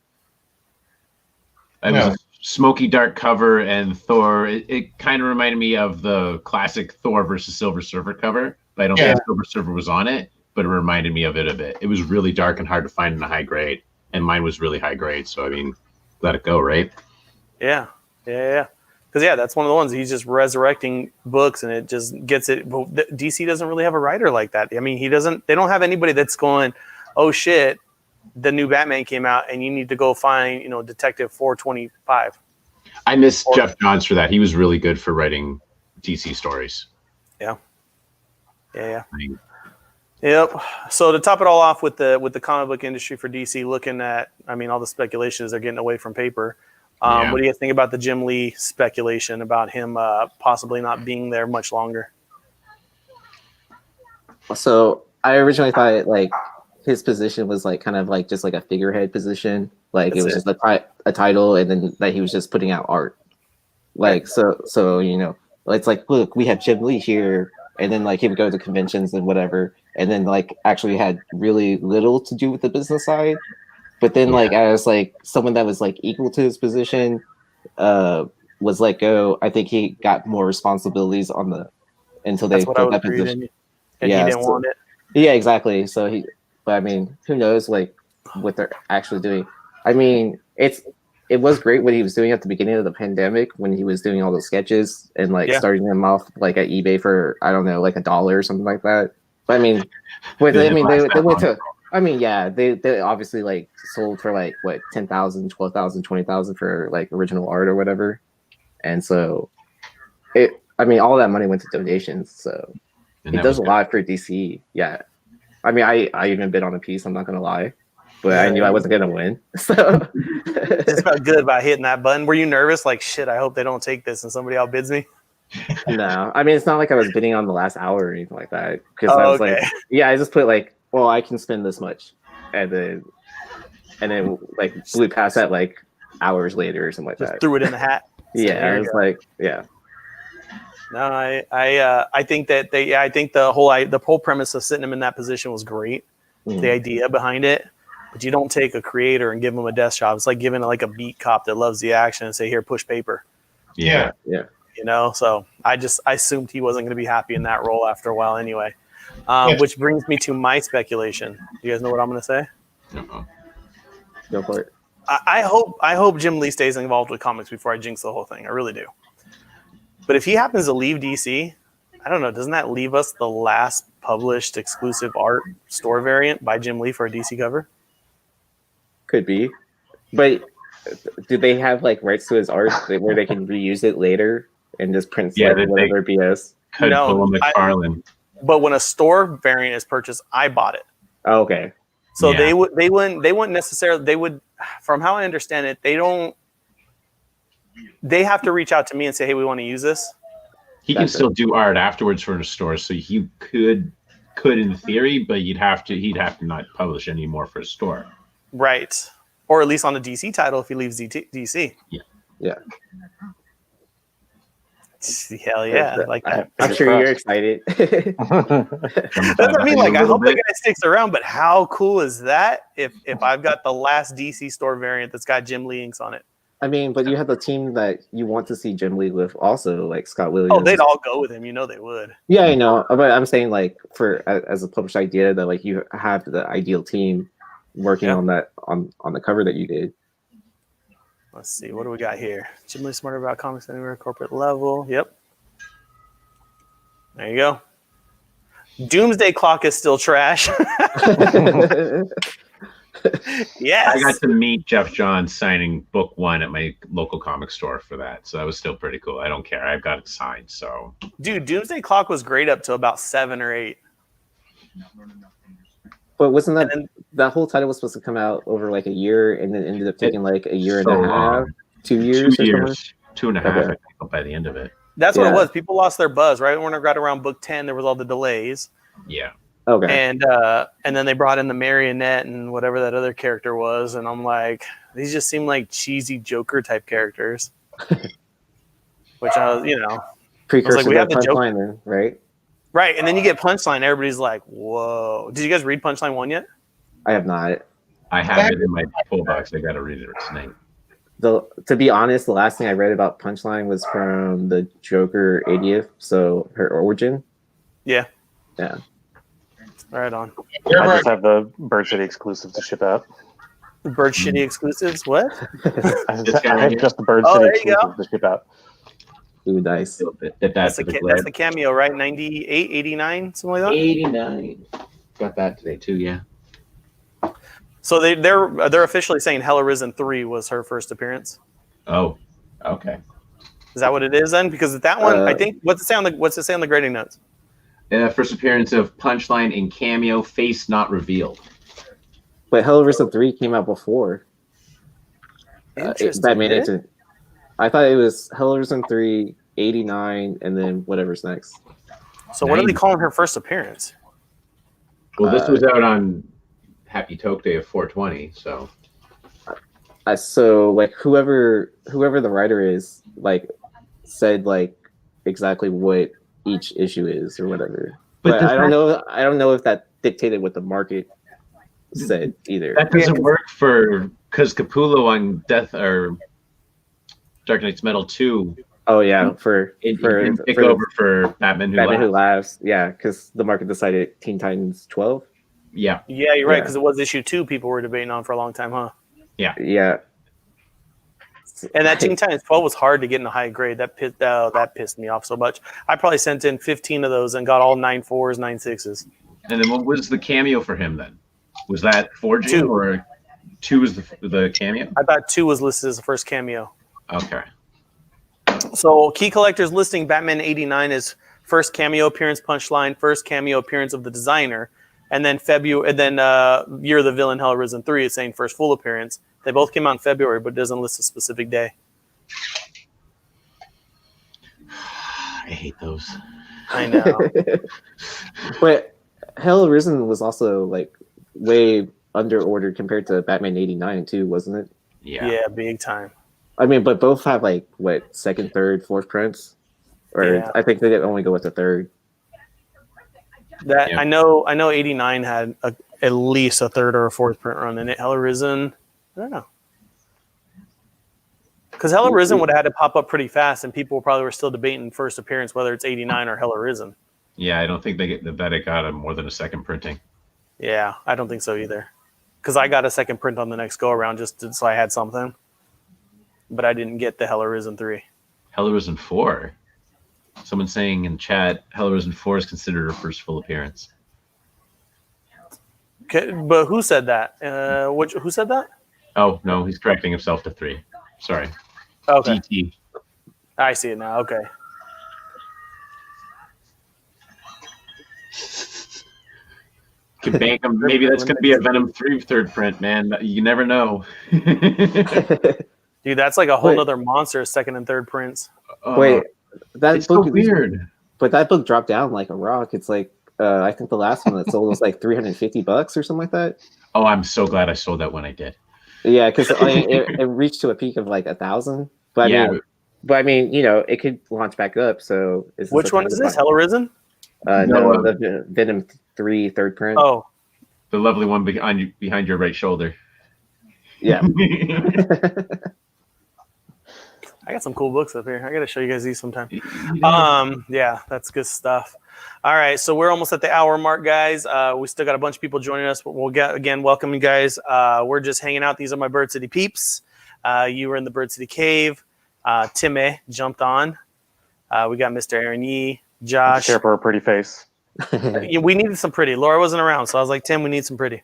It was a smoky dark cover, and Thor. It kind of reminded me of the classic Thor versus Silver Surfer cover. But I don't think Silver Surfer was on it, but it reminded me of it a bit. It was really dark and hard to find in a high grade, and mine was really high grade. So I mean, let it go, right? Yeah. Because that's one of the ones he's just resurrecting books, and it just gets it. Well, DC doesn't really have a writer like that. I mean, they don't have anybody that's going, oh shit, the new Batman came out and you need to go find, Detective 425. I miss Jeff Johns for that. He was really good for writing DC stories. Yeah. Yep. So to top it all off with the comic book industry for DC, looking at, all the speculations are getting away from paper. What do you think about the Jim Lee speculation about him possibly not being there much longer? So I originally thought his position was kind of just a figurehead position. It was just a title, and then that he was just putting out art. So it's look, we have Jim Lee here, and then he would go to conventions and whatever, and then actually had really little to do with the business side. But then as someone that was equal to his position was let go, I think he got more responsibilities until they filled that position. And he didn't want it. Yeah, exactly. So but who knows what they're actually doing. it was great what he was doing at the beginning of the pandemic when he was doing all those sketches and like starting them off like at eBay for I don't know like $1 or something like that. But I mean, they went to. I mean, yeah, they obviously like sold for like what 10,000, 12,000, 20,000 for like original art or whatever, and so I mean, all that money went to donations, so it does a lot for DC. Yeah, I mean, I even bid on a piece. I'm not gonna lie, but I knew I wasn't gonna win. So just felt good about hitting that button. Were you nervous? Like, shit, I hope they don't take this and somebody outbids me. No, I mean, it's not like I was bidding on the last hour or anything like that. Because I was like, yeah, I just put like, well, I can spend this much, and then like blew past that like hours later or something like that. Threw it in the hat. Yeah, it was like, yeah. No, I think that I think the whole premise of sitting him in that position was great. Mm-hmm. The idea behind it, but you don't take a creator and give him a desk job. It's like giving like a beat cop that loves the action and say, here, push paper. Yeah. You know, so I assumed he wasn't going to be happy in that role after a while anyway. Which brings me to my speculation. Do you guys know what I'm going to say? Go for it. I hope Jim Lee stays involved with comics before I jinx the whole thing. I really do. But if he happens to leave DC, I don't know. Doesn't that leave us the last published exclusive art store variant by Jim Lee for a DC cover? Could be, but do they have like rights to his art where they can reuse it later and just print whatever BS? No, McFarlane. But when a store variant is purchased, I bought it. Oh, okay. So they wouldn't necessarily. They would, from how I understand it, they have to reach out to me and say, hey, we want to use this. He can still do art afterwards for a store, so he could in theory, but he'd have to not publish anymore for a store. Right. Or at least on a DC title if he leaves DC. Yeah. Hell yeah. Like that. I'm sure you're excited. That's what I mean. Like, I hope the guy sticks around, but how cool is that if I've got the last DC store variant that's got Jim Lee inks on it? I mean, but you have the team that you want to see Jim Lee with also, like Scott Williams. Oh, they'd all go with him. You know they would. Yeah, I know. But I'm saying, like, as a published idea, that like you have the ideal team working on that on the cover that you did. Let's see. What do we got here? Jim Lee smarter about comics anywhere, corporate level. Yep. There you go. Doomsday Clock is still trash. Yes. I got to meet Jeff Johns signing book 1 at my local comic store for that. So that was still pretty cool. I don't care. I've got it signed. So, dude, Doomsday Clock was great up to about 7 or 8. But wasn't that whole title was supposed to come out over like a year and then ended up taking like a year and a half, 2 years? 2 years, 2.5 I think, by the end of it. That's what it was. People lost their buzz, right? When I got around book 10, there was all the delays. Yeah. Okay. And then they brought in the marionette and whatever that other character was, and I'm like, these just seem like cheesy Joker type characters. Which I was, precursor to like, Punchline, then, right? Right, and then you get Punchline. Everybody's like, "Whoa!" Did you guys read Punchline 1 yet? I have not. I have it in my pull box. I got to read it tonight. To be honest, the last thing I read about Punchline was from the Joker 80th, so her origin. Yeah. Yeah. Right on. I just have the Bird City exclusive to ship out. Bird City exclusives? What? I have just the Bird City exclusive to ship out. Ooh, nice. That's the cameo, right? 98, 89, something like that? 89. Got that today too, yeah. So they're officially saying Hell Arisen 3 was her first appearance. Oh, okay. Is that what it is then? Because that one, I think, what's it say on the grading notes? First appearance of Punchline in cameo, face not revealed. But Hell Arisen 3 came out before. Interesting. That made it to. I thought it was Hell Arisen 3, 89, and then whatever's next. So what are they calling her first appearance? Well, this was out on Happy Toke Day of 420, so. So like whoever the writer is, like, said like exactly what each issue is or whatever. But I don't know if that dictated what the market said either. That doesn't work because Capullo on Dark Knight's Metal 2. Oh yeah, for Batman Who Laughs. Yeah, because the market decided Teen Titans 12. Yeah. Yeah, you're right, because it was issue 2 people were debating on for a long time, huh? Yeah. Yeah. And that Teen Titans 12 was hard to get in a high grade. That pissed me off so much. I probably sent in 15 of those and got all 9.4s, 9.6s. And then what was the cameo for him then? Was that forging 2. or 2 was the cameo? I thought 2 was listed as the first cameo. Okay. So key collectors listing Batman 89 is first cameo appearance punchline, first cameo appearance of the designer, and then Year of the Villain Hell Risen 3 is saying first full appearance. They both came out in February, but it doesn't list a specific day. I hate those. I know. But Hell Risen was also like way under ordered compared to Batman 89 too, wasn't it? Yeah, big time. I mean, but both have like what, second, third, fourth prints, or Yeah. I think they only go with the third. I know 89 had at least a third or a fourth print run in it. Hell Risen, I don't know. Because Hell Risen would have had to pop up pretty fast, and people probably were still debating first appearance whether it's 89 or Hell Risen. Yeah, I don't think that it got more than a second printing. Yeah, I don't think so either. Because I got a second print on the next go around just so I had something, but I didn't get the Hell Risen 3. Hell Risen 4. Someone saying in chat, Hell Risen 4 is considered her first full appearance. Okay, but who said that? Who said that? Oh no, he's correcting himself to 3. Sorry. Okay, DT. I see it now. Okay. Can bank him. Maybe that's going to be a Venom 3 third print, man. You never know. Dude, that's like a whole other monster, second and third prints. Wait, that it's book so weird. But that book dropped down like a rock. It's like I think the last one that sold was like $350 or something like that. Oh, I'm so glad I sold that when I did. Yeah, because it reached to a peak of like 1,000. But I mean, you know, it could launch back up. So which one is this? Hell Risen? No, the Venom 3 third print. Oh, the lovely one behind your right shoulder. Yeah. I got some cool books up here. I got to show you guys these sometime. Yeah, that's good stuff. All right, so we're almost at the hour mark, guys. We still got a bunch of people joining us, but we'll welcome you guys. We're just hanging out. These are my Bird City peeps. You were in the Bird City Cave. Timmy jumped on. We got Mr. Aaron Yee, Josh. Care for a pretty face. We needed some pretty. Laura wasn't around, so I was like, Tim, we need some pretty.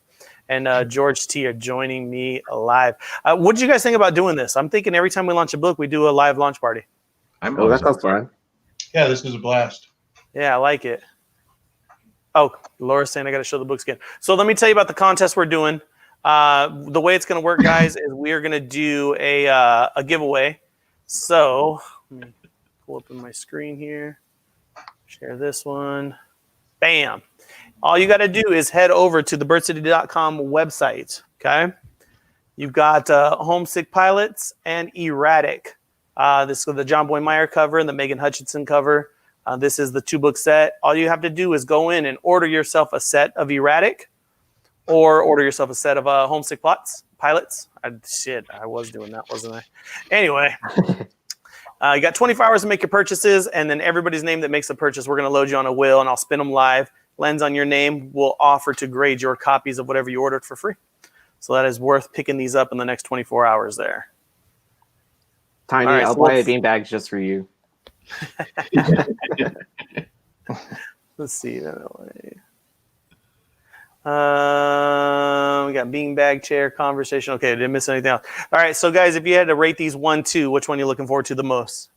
And George T are joining me live. What did you guys think about doing this? I'm thinking every time we launch a book, we do a live launch party. That sounds fun. Yeah, this is a blast. Yeah, I like it. Oh, Laura's saying I got to show the books again. So let me tell you about the contest we're doing. The way it's going to work, guys, is we are going to do a giveaway. So let me pull up in my screen here. Share this one. Bam. All you got to do is head over to the birdcity.com website, okay? You've got Homesick Pilots and Erratic. This is the John Boy Meyer cover and the Megan Hutchinson cover. This is the 2-book set. All you have to do is go in and order yourself a set of Erratic or order yourself a set of Homesick Pilots. I was doing that, wasn't I? Anyway, you got 24 hours to make your purchases, and then everybody's name that makes a purchase, we're going to load you on a wheel, and I'll spin them live. Lands on your name, will offer to grade your copies of whatever you ordered for free. So that is worth picking these up in the next 24 hours there. Tiny, right, I'll so buy a beanbag just for you. Let's see. We got beanbag, chair, conversation. Okay, didn't miss anything else. All right, so guys, if you had to rate these 1, 2, which one are you looking forward to the most?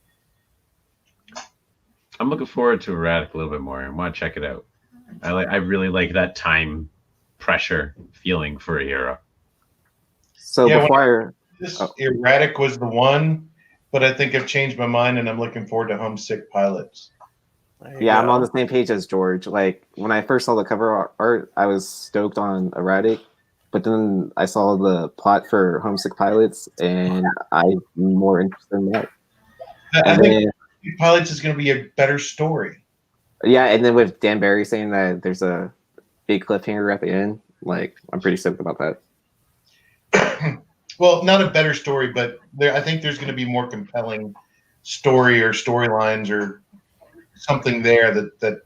I'm looking forward to Erratic a little bit more. I want to check it out. I really like that time pressure feeling for a hero. So Yeah, before Erratic was the one, but I think I've changed my mind and I'm looking forward to Homesick Pilots. I'm on the same page as George. Like when I first saw the cover art, I was stoked on Erratic, but then I saw the plot for Homesick Pilots, and I'm more interested in that. I think Pilots is going to be a better story. Yeah, and then with Dan Barry saying that there's a big cliffhanger at the end, like I'm pretty stoked about that. Well, not a better story, but I think there's going to be more compelling story or storylines or something there that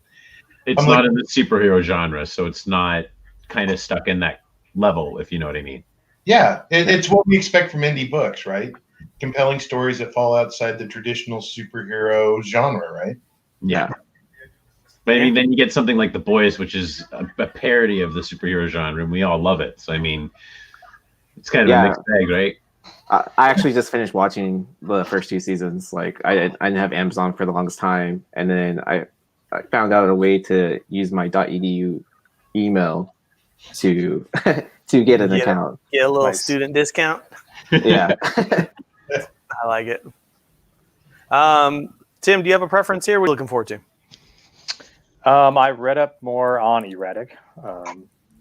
it's not in the superhero genre, so it's not kind of stuck in that level, if you know what I mean. Yeah, it's what we expect from indie books, right? compelling stories that fall outside the traditional superhero genre, right? Yeah. But I mean, then you get something like The Boys, which is a parody of the superhero genre, and we all love it. So I mean, it's kind of a mixed bag, right? I actually just finished watching the first 2 seasons. Like I didn't have Amazon for the longest time, and then I found out a way to use my .edu email to to get an account. Get a little student discount. Yeah. I like it. Tim, do you have a preference here? What are you looking forward to? I read up more on Erratic,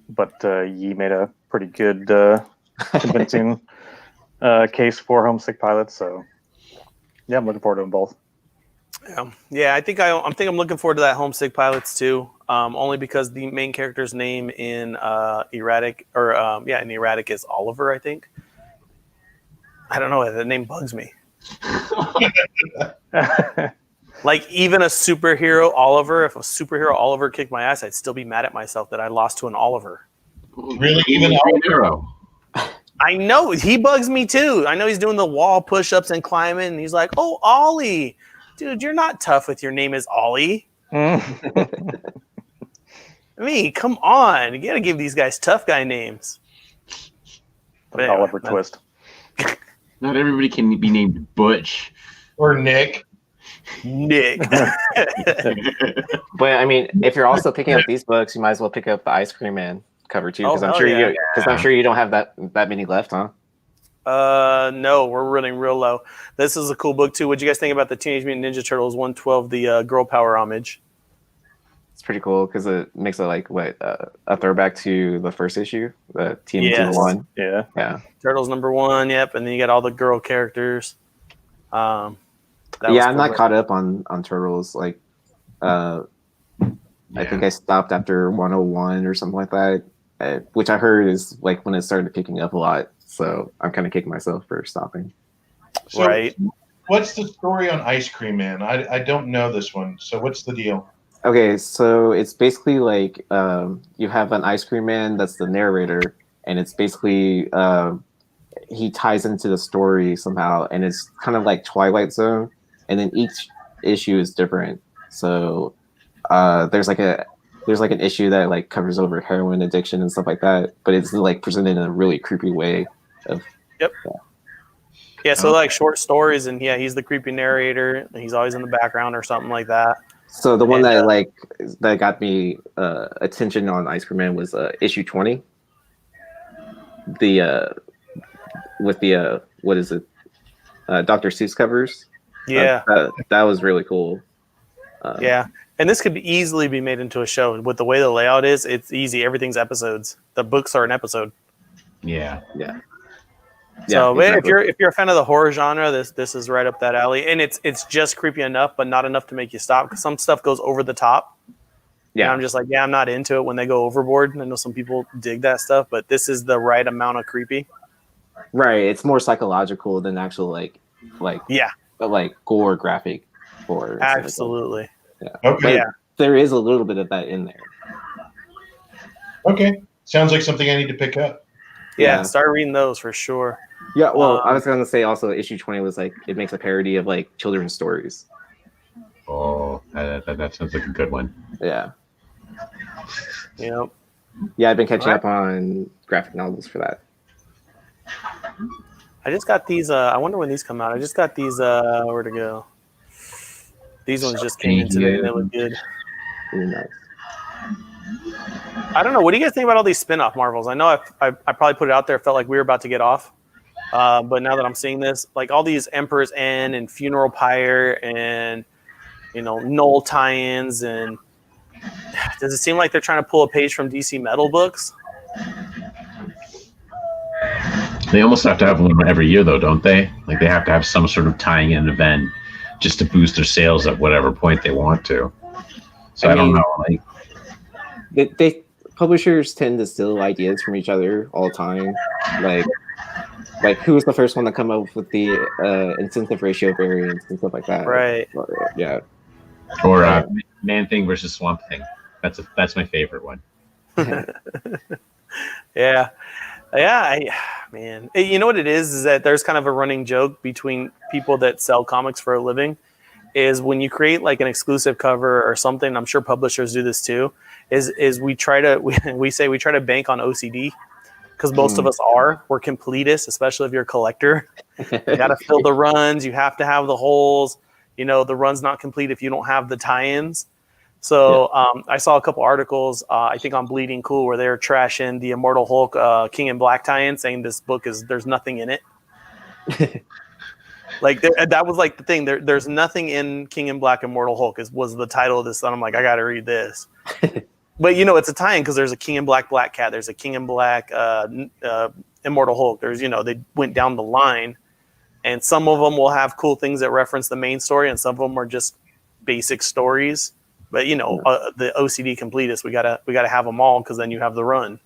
but Yi made a pretty good convincing case for Homesick Pilots. So yeah, I'm looking forward to them both. Yeah, I think I'm looking forward to that Homesick Pilots too. Only because the main character's name in Erratic in Erratic is Oliver, I think. I don't know, the name bugs me. Like even a superhero Oliver, if a superhero Oliver kicked my ass, I'd still be mad at myself that I lost to an Oliver. Really, even Hero. I know he bugs me too. I know he's doing the wall push-ups and climbing, and he's like, "Oh, Ollie, dude, you're not tough with your name is Ollie." I mean, come on, you gotta give these guys tough guy names. But anyway, Oliver Twist. Not everybody can be named Butch or Nick. But I mean, if you're also picking up these books, you might as well pick up the Ice Cream Man cover too, because I'm sure you don't have that many left, huh? No, we're running real low. This is a cool book too. What'd you guys think about the Teenage Mutant Ninja Turtles 112, the Girl Power homage? It's pretty cool because it makes it a throwback to the first issue, the TMNT 1. Yeah. Turtles #1. Yep, and then you got all the girl characters. I'm not caught up on Turtles. Like, I think I stopped after 101 or something like that, which I heard is like when it started picking up a lot. So I'm kind of kicking myself for stopping. So right. What's the story on Ice Cream Man? I don't know this one. So what's the deal? Okay, so it's basically like you have an Ice Cream Man that's the narrator, and it's basically he ties into the story somehow, and it's kind of like Twilight Zone, and then each issue is different. So there's like an issue that like covers over heroin addiction and stuff like that, but it's like presented in a really creepy way. So like short stories, and he's the creepy narrator, and he's always in the background or something like that. So the one that got me attention on Ice Cream Man was issue 20. With the what is it? Dr. Seuss covers. Yeah, that was really cool. And this could easily be made into a show. With the way the layout is, it's easy. Everything's episodes. The books are an episode. Yeah. So exactly. if you're a fan of the horror genre, this is right up that alley. And it's just creepy enough, but not enough to make you stop, because some stuff goes over the top. Yeah. And I'm just like, I'm not into it when they go overboard. I know some people dig that stuff, but this is the right amount of creepy. Right. It's more psychological than actual like gore graphic horror. Absolutely. Yeah. Okay. There is a little bit of that in there. Okay. Sounds like something I need to pick up. Yeah. Start reading those for sure. Yeah. Well, I was going to say also issue 20 was like, it makes a parody of like children's stories. Oh, that sounds like a good one. Yeah. Yep. Yeah. I've been catching up on graphic novels for that. I just got these. I wonder when these come out. I just got these. Where to go? These ones just came in today. They look good. Really nice. I don't know. What do you guys think about all these spin-off Marvels? I know I probably put it out there. Felt like we were about to get off. But now that I'm seeing this, like all these Emperor's End and Funeral Pyre and, Knoll tie-ins, and does it seem like they're trying to pull a page from DC Metal books? They almost have to have one every year, though, don't they? Like they have to have some sort of tying in event just to boost their sales at whatever point they want to. So I don't know. Like they publishers tend to steal ideas from each other all the time. Like who was the first one to come up with the incentive ratio variance and stuff like that? Right. Yeah. Or Man-Thing versus Swamp Thing. That's my favorite one. Yeah. Yeah, man. You know what it is that there's kind of a running joke between people that sell comics for a living is when you create like an exclusive cover or something, I'm sure publishers do this too, is we try to we say we try to bank on OCD because most of us we're completists, especially if you're a collector. You got to fill the runs, you have to have the holes, the run's not complete if you don't have the tie-ins. So I saw a couple articles, I think on Bleeding Cool, where they're trashing the Immortal Hulk King in Black tie-in, saying this book there's nothing in it. Like that was like the thing. There's nothing in King in Black Immortal Hulk was the title of this. And I'm like, I got to read this. But it's a tie-in because there's a King in Black Black Cat. There's a King in Black Immortal Hulk. There's they went down the line, and some of them will have cool things that reference the main story, and some of them are just basic stories. But the OCD completists, we gotta have them all because then you have the run.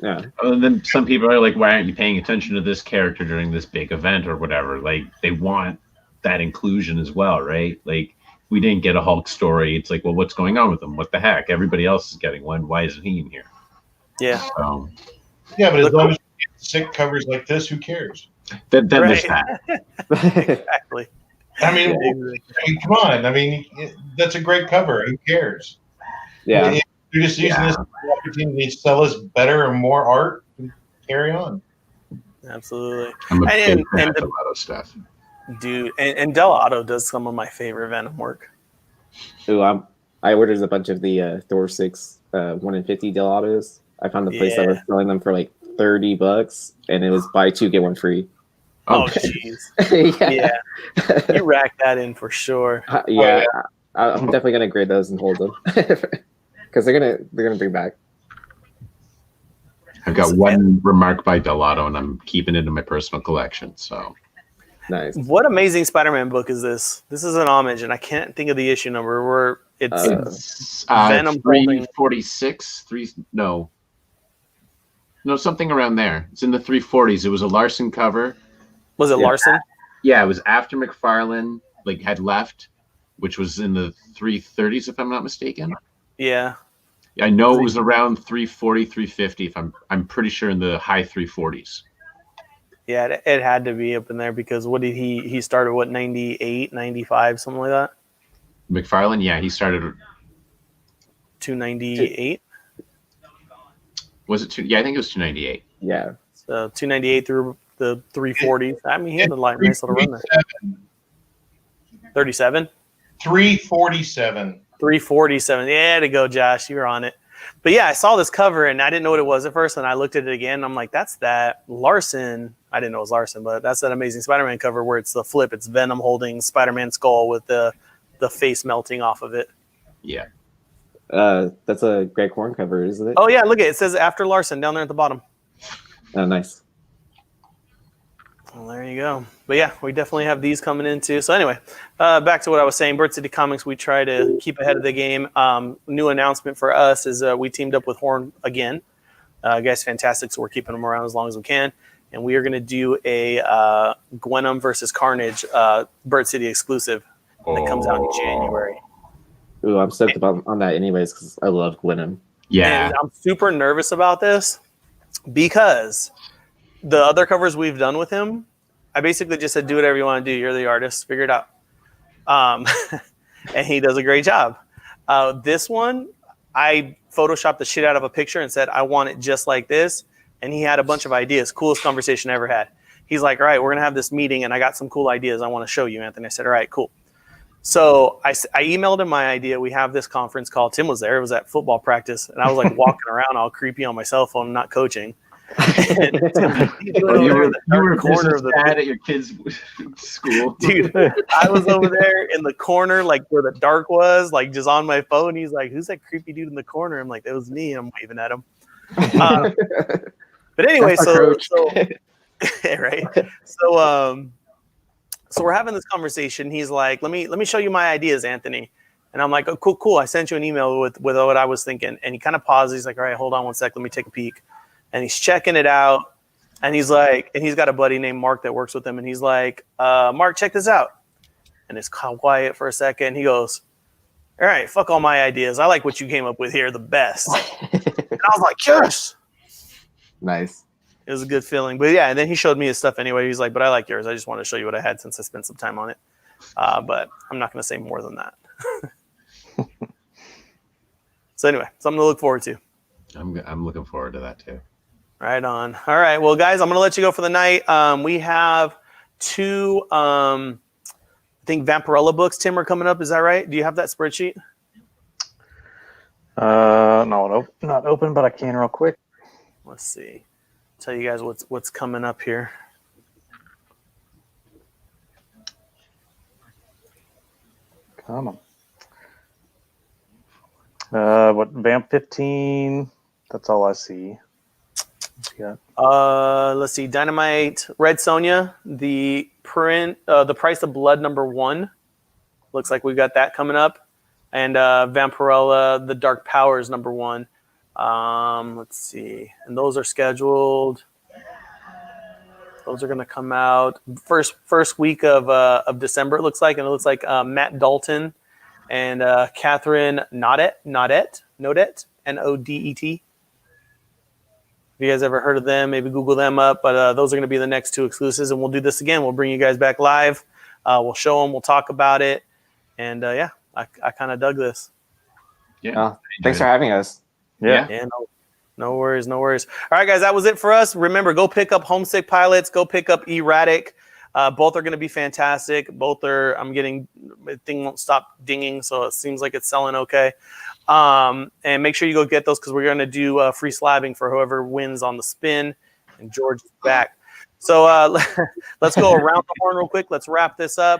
Yeah. And then some people are like, why aren't you paying attention to this character during this big event or whatever? Like they want that inclusion as well, right? Like we didn't get a Hulk story. It's like, well, what's going on with him? What the heck? Everybody else is getting one. Why isn't he in here? Yeah. Yeah, but as long as you get sick covers like this, who cares? Then there's that. Exactly. I mean, come on. I mean, that's a great cover. Who cares? Yeah. You're just using this opportunity to sell us better and more art. Carry on. Absolutely. I'm a big fan of Dell'Otto stuff. Dude, and Dell'Otto does some of my favorite Venom work. Ooh, I ordered a bunch of the Thor 6 1 in 50 Dell'Ottos. I found the place that was selling them for like $30, and it was buy 2 get 1 free. Oh, jeez. Yeah. You rack that in for sure. I'm definitely gonna grade those and hold them because they're gonna bring back. I've got one remark by Dell'Otto, and I'm keeping it in my personal collection. So nice. What amazing Spider-Man book is this? This is an homage, and I can't think of the issue number. Where it's Venom 346. No, something around there. It's in the 340s. It was a Larson cover. Was it Larson? Yeah, it was after McFarlane had left, which was in the 330s, if I'm not mistaken. Yeah. I know it was around 340, 350. I'm pretty sure in the high 340s. Yeah, it had to be up in there because what did he started 98, 95, something like that? McFarlane, yeah, he started 298. Was it 2? Yeah, I think it was 298. Yeah. So 298 through the 340s. I mean, he had a nice little run there. 37? 347. 347. Yeah, to go, Josh. You were on it. But yeah, I saw this cover and I didn't know what it was at first. And I looked at it again. And I'm like, that's that Larson. I didn't know it was Larson, but that's that Amazing Spider-Man cover where it's the flip. It's Venom holding Spider-Man skull with the face melting off of it. Yeah. That's a Greg Horn cover, isn't it? Oh, yeah. Look at it. It says after Larson down there at the bottom. Oh, nice. Well, there you go. But yeah, we definitely have these coming in too. So anyway, back to what I was saying. Bird City Comics, we try to keep ahead of the game. New announcement for us is we teamed up with Horn again. Guys, fantastic. So we're keeping them around as long as we can. And we are going to do a Gwenom versus Carnage Bird City exclusive that comes out in January. Ooh, I'm stoked on that anyways because I love Gwenom. Yeah. And I'm super nervous about this because the other covers we've done with him, I basically just said, do whatever you want to do. You're the artist. Figure it out. And he does a great job. This one, I photoshopped the shit out of a picture and said, I want it just like this. And he had a bunch of ideas. Coolest conversation I ever had. He's like, all right, we're going to have this meeting and I got some cool ideas I want to show you, Anthony. I said, all right, cool. So I emailed him my idea. We have this conference call. Tim was there. It was at football practice. And I was like walking around all creepy on my cell phone, not coaching. And you were corner of the dad at your kid's school. Dude, I was over there in the corner, like where the dark was, like just on my phone. He's like, who's that creepy dude in the corner? I'm like, it was me. And I'm waving at him. But anyway, so right. So we're having this conversation. He's like, let me show you my ideas, Anthony. And I'm like, oh, cool. I sent you an email with what I was thinking. And he kind of pauses. He's like, all right, hold on one sec. Let me take a peek. And he's checking it out. And he's like, and he's got a buddy named Mark that works with him. And he's like, Mark, check this out. And it's quiet for a second. He goes, all right, fuck all my ideas. I like what you came up with here the best. And I was like, yes. Nice. It was a good feeling. But yeah, and then he showed me his stuff anyway. He's like, but I like yours. I just want to show you what I had since I spent some time on it. But I'm not going to say more than that. So anyway, something to look forward to. I'm looking forward to that too. Right on. All right. Well, guys, I'm going to let you go for the night. We have 2, I think Vampirella books, Tim, are coming up. Is that right? Do you have that spreadsheet? No, not open, but I can real quick. Let's see. Tell you guys what's coming up here. Come on. What Vamp 15? That's all I see. Let's see. Dynamite Red Sonja, the Price of Blood #1. Looks like we've got that coming up. And Vampirella, the Dark Powers #1. Let's see. And those are scheduled. Those are going to come out first week of December, it looks like. And it looks like Matt Dalton and Catherine Nodet, Nodet, Nodet. If you guys ever heard of them, maybe Google them up. But those are going to be the next 2 exclusives. And we'll do this again. We'll bring you guys back live. We'll show them. We'll talk about it. And I kind of dug this. Yeah. Thanks for having us. Yeah. No worries. All right, guys, that was it for us. Remember, go pick up Homesick Pilots. Go pick up Erratic. Both are going to be fantastic. Both are. The thing won't stop dinging, so it seems like it's selling okay. And make sure you go get those because we're going to do free slabbing for whoever wins on the spin. And George is back. So let's go around the horn real quick. Let's wrap this up.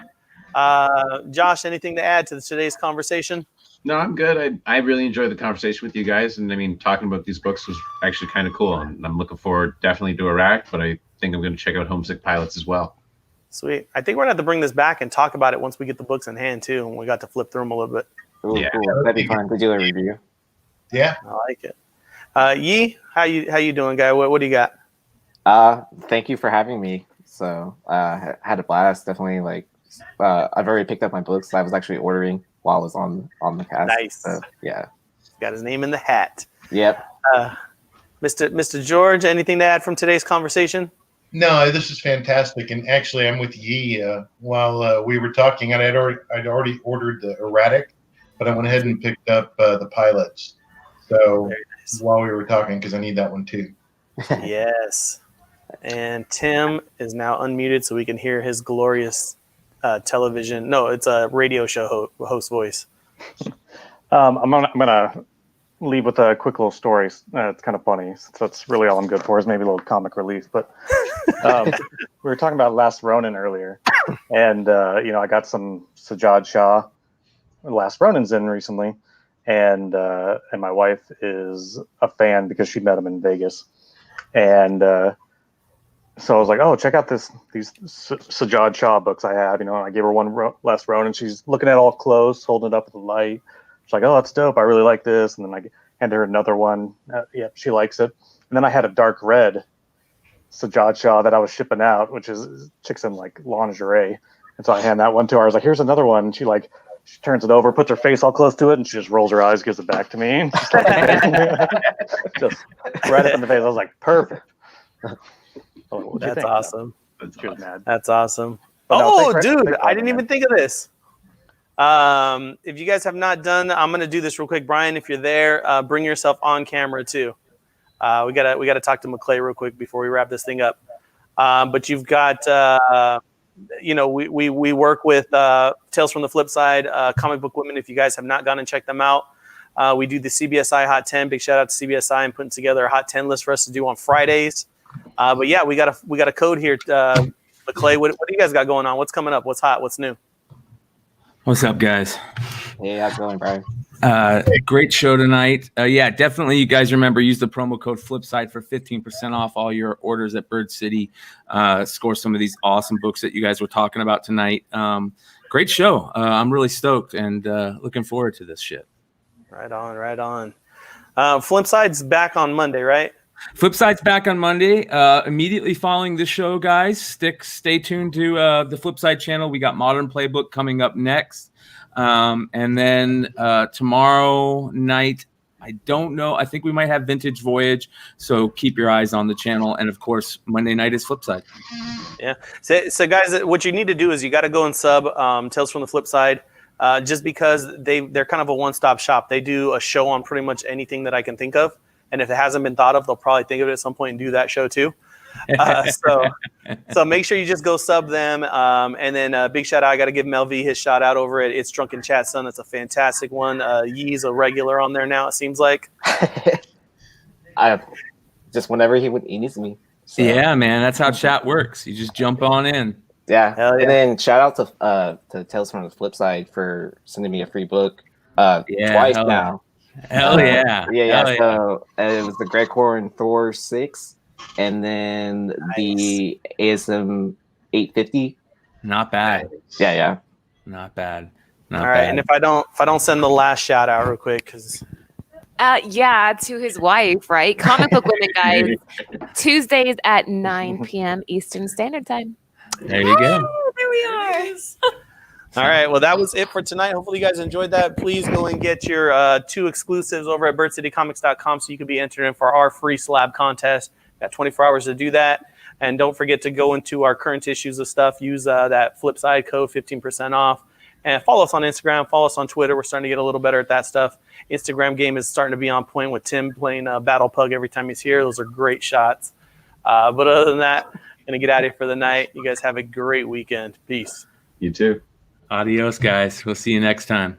Josh, anything to add to today's conversation? No, I'm good. I really enjoyed the conversation with you guys. And I mean, talking about these books was actually kind of cool. And I'm looking forward definitely to Iraq, but I think I'm going to check out Homesick Pilots as well. Sweet. I think we're going to have to bring this back and talk about it once we get the books in hand, too. And we got to flip through them a little bit. Ooh, yeah, cool. That'd be fun to do a review. Yeah. I like it. Yee, how you doing, guy? What do you got? Thank you for having me. So had a blast. Definitely I've already picked up my books. I was actually ordering while I was on the cast. Nice. So, yeah. Got his name in the hat. Yep. Mr. George, anything to add from today's conversation? No, this is fantastic. And actually, I'm with Yee. While we were talking, and I'd already ordered the Erratic, but I went ahead and picked up the Pilots. So nice. While we were talking, because I need that one too. Yes. And Tim is now unmuted so we can hear his glorious television. No, it's a radio show host voice. I'm gonna leave with a quick little story. It's kind of funny. So that's really all I'm good for is maybe a little comic relief. But we were talking about Last Ronin earlier, and I got some Sajjad Shah Last Ronin's in recently, and my wife is a fan because she met him in Vegas, and so I was like, oh, check out these Sajjad Shah books I have. I gave her one Last Ronin. She's looking at it all close, holding it up with the light. She's like, oh, that's dope. I really like this. And then I handed her another one. She likes it. And then I had a dark red Sajjad Shah that I was shipping out, which is chicks in lingerie. And so I hand that one to her. I was like, here's another one. And she turns it over, puts her face all close to it, and she just rolls her eyes, gives it back to me. Just right up in the face. I was like, perfect. That's awesome. That's awesome. No, dude, I didn't even think of this. If you guys have not done, I'm going to do this real quick. Brian, if you're there, bring yourself on camera too. We gotta talk to McClay real quick before we wrap this thing up. But you've got, we work with Tales from the Flip Side, Comic Book Women. If you guys have not gone and checked them out, we do the CBSI Hot 10. Big shout out to CBSI and putting together a Hot 10 list for us to do on Fridays. But yeah, we got a code here. McClay, what do you guys got going on? What's coming up? What's hot? What's new? What's up, guys? Hey, how's it going, Brian? Great show tonight. Yeah, definitely. You guys remember, use the promo code FLIPSIDE for 15% off all your orders at Bird City. Score some of these awesome books that you guys were talking about tonight. Great show. I'm really stoked and looking forward to this shit. Right on. Flipside's back on Monday, right? Flipside's back on Monday. Immediately following this show, guys, stay tuned to the Flipside channel. We got Modern Playbook coming up next. And then tomorrow night, I don't know. I think we might have Vintage Voyage, so keep your eyes on the channel. And of course, Monday night is Flipside. Yeah. So guys, what you need to do is you got to go and sub Tales from the Flip Side, just because they're kind of a one-stop shop. They do a show on pretty much anything that I can think of, and if it hasn't been thought of, they'll probably think of it at some point and do that show too. So make sure you just go sub them, and then big shout out. I got to give Mel V his shout out over at It's Drunken Chat Son. That's a fantastic one. Yee's a regular on there now. It seems like. I just whenever he needs me. So. Yeah, man, that's how chat works. You just jump on in. Yeah. Hell yeah. And then shout out to Tales from the Flip Side for sending me a free book twice now. Hell yeah. Yeah. So it was the Greg Horn Thor 6 and then the ASM 850. Not bad. Yeah. Not bad. All right. And if I don't send the last shout out real quick, because to his wife, right? Comic Book Women, guys. Tuesdays at 9 p.m. Eastern Standard Time. There you go. There we are. All right. Well, that was it for tonight. Hopefully you guys enjoyed that. Please go and get your 2 exclusives over at birdcitycomics.com so you can be entered in for our free slab contest. Got 24 hours to do that. And don't forget to go into our current issues of stuff. Use that Flipside code, 15% off. And follow us on Instagram. Follow us on Twitter. We're starting to get a little better at that stuff. Instagram game is starting to be on point with Tim playing Battle Pug every time he's here. Those are great shots. But other than that, going to get out of here for the night. You guys have a great weekend. Peace. You too. Adios, guys. We'll see you next time.